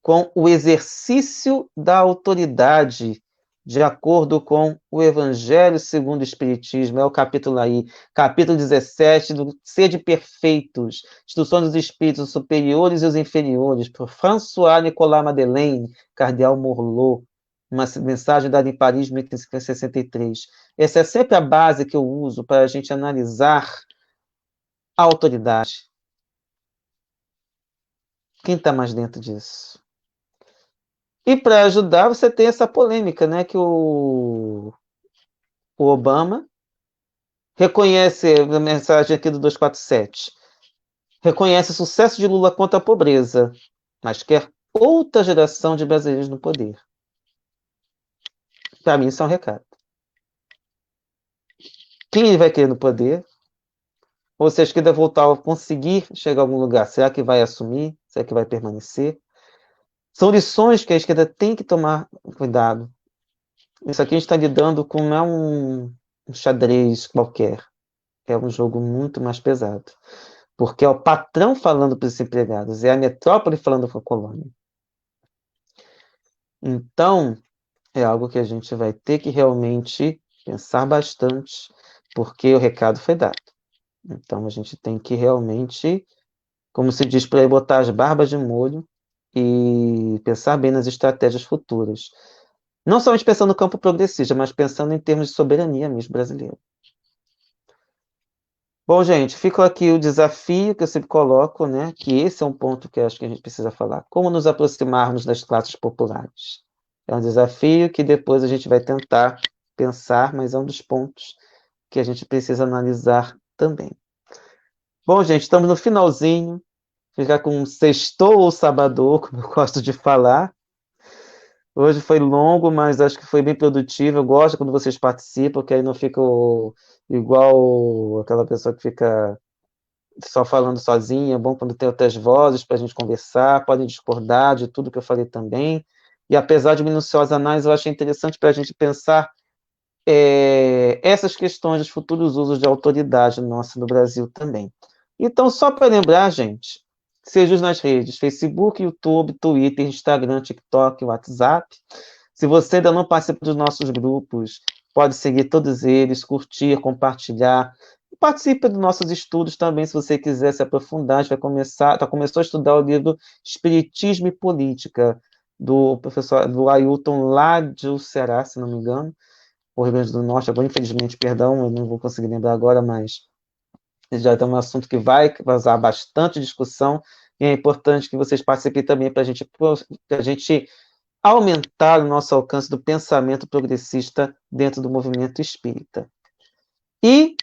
com o exercício da autoridade de acordo com o Evangelho segundo o Espiritismo? É o capítulo aí, capítulo 17, do Sede Perfeitos, Instruções dos Espíritos Superiores e os Inferiores, por François Nicolas Madeleine, Cardeal Morlot, uma mensagem dada em Paris, 1563. Essa é sempre a base que eu uso para a gente analisar a autoridade. Quem está mais dentro disso? E para ajudar, você tem essa polêmica, né, que o Obama reconhece, a mensagem aqui do 247, reconhece o sucesso de Lula contra a pobreza, mas quer outra geração de brasileiros no poder. Para mim, isso é um recado. Quem ele vai querer no poder? Ou se a esquerda voltar a conseguir chegar a algum lugar, será que vai assumir? Será que vai permanecer? São lições que a esquerda tem que tomar cuidado. Isso aqui a gente está lidando com não é um xadrez qualquer. É um jogo muito mais pesado. porque é o patrão falando para os empregados, é a metrópole falando para a colônia. Então, é algo que a gente vai ter que realmente pensar bastante, porque o recado foi dado. Então, a gente tem que realmente, como se diz por aí, botar as barbas de molho e pensar bem nas estratégias futuras. Não somente pensando no campo progressista, mas pensando em termos de soberania mesmo brasileira. Bom, gente, fica aqui o desafio que eu sempre coloco, né? Que esse é um ponto que eu acho que a gente precisa falar. Como nos aproximarmos das classes populares? É um desafio que depois a gente vai tentar pensar, mas é um dos pontos que a gente precisa analisar também. Bom, gente, estamos no finalzinho. Ficar com sextou ou sabadou, como eu gosto de falar. Hoje foi longo, mas acho que foi bem produtivo. Eu gosto quando vocês participam, porque aí não fica igual aquela pessoa que fica só falando sozinha. É bom quando tem outras vozes para a gente conversar, podem discordar de tudo que eu falei também. E apesar de minuciosa análise, eu achei interessante para a gente pensar essas questões dos futuros usos de autoridade nossa no Brasil também. Então, só para lembrar, gente, seja nas redes Facebook, YouTube, Twitter, Instagram, TikTok, WhatsApp. Se você ainda não participa dos nossos grupos, pode seguir todos eles, curtir, compartilhar. Participe dos nossos estudos também, se você quiser se aprofundar. A gente vai começou a estudar o livro Espiritismo e Política, do professor do Ailton lá de Ceará, se não me engano, o Rio Grande do Norte. Agora, infelizmente, perdão, eu não vou conseguir lembrar agora, mas já é um assunto que vai causar bastante discussão, e é importante que vocês participem também para a gente aumentar o nosso alcance do pensamento progressista dentro do movimento espírita. E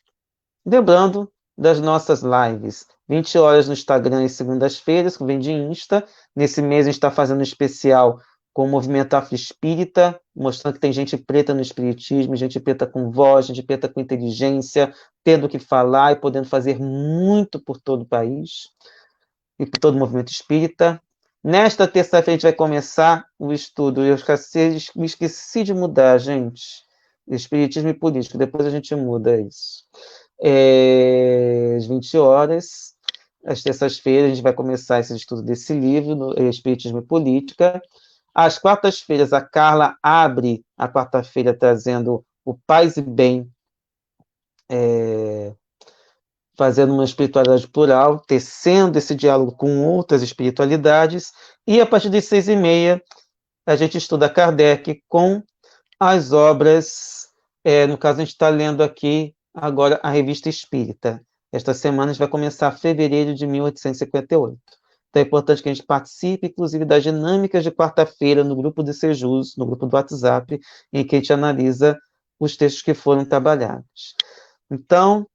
lembrando das nossas lives, 20 horas no Instagram e segundas-feiras, que vem de Insta. Nesse mês a gente está fazendo um especial com o movimento afroespírita, mostrando que tem gente preta no espiritismo, gente preta com voz, gente preta com inteligência, tendo o que falar e podendo fazer muito por todo o país e por todo o movimento espírita. Nesta terça-feira a gente vai começar o estudo. Eu esqueci de mudar, gente. Espiritismo e política. Depois a gente muda isso. Às 20 horas, às terças-feiras, a gente vai começar esse estudo desse livro, no Espiritismo e Política. Às quartas-feiras, a Carla abre a quarta-feira trazendo o Paz e Bem, fazendo uma espiritualidade plural, tecendo esse diálogo com outras espiritualidades. E a partir das 6h30, a gente estuda Kardec com as obras. No caso, a gente está lendo aqui agora a Revista Espírita. Esta semana a gente vai começar fevereiro de 1858. Então é importante que a gente participe, inclusive, das dinâmicas de quarta-feira no grupo de Sejus, no grupo do WhatsApp, em que a gente analisa os textos que foram trabalhados. Então,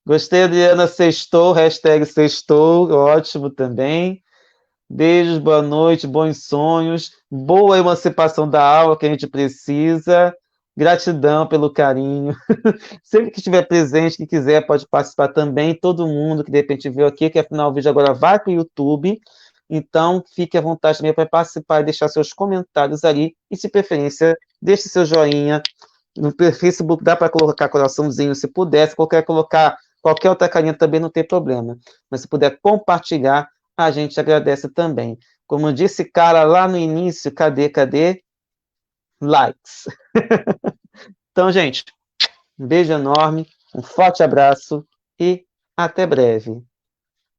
gostei, Adriana, sextou, hashtag sextou, ótimo também. Beijos, boa noite, bons sonhos, boa emancipação da alma que a gente precisa. Gratidão pelo carinho. Sempre que estiver presente, que quiser, pode participar também. Todo mundo que de repente viu aqui, que afinal o vídeo agora vai para o YouTube. Então, fique à vontade também para participar e deixar seus comentários ali. E, se preferência, deixe seu joinha. No Facebook dá para colocar coraçãozinho, se puder. Se colocar qualquer outra carinha também não tem problema. Mas se puder compartilhar, a gente agradece também. Como disse cara lá no início, cadê? Likes. Então, gente, um beijo enorme, um forte abraço e até breve.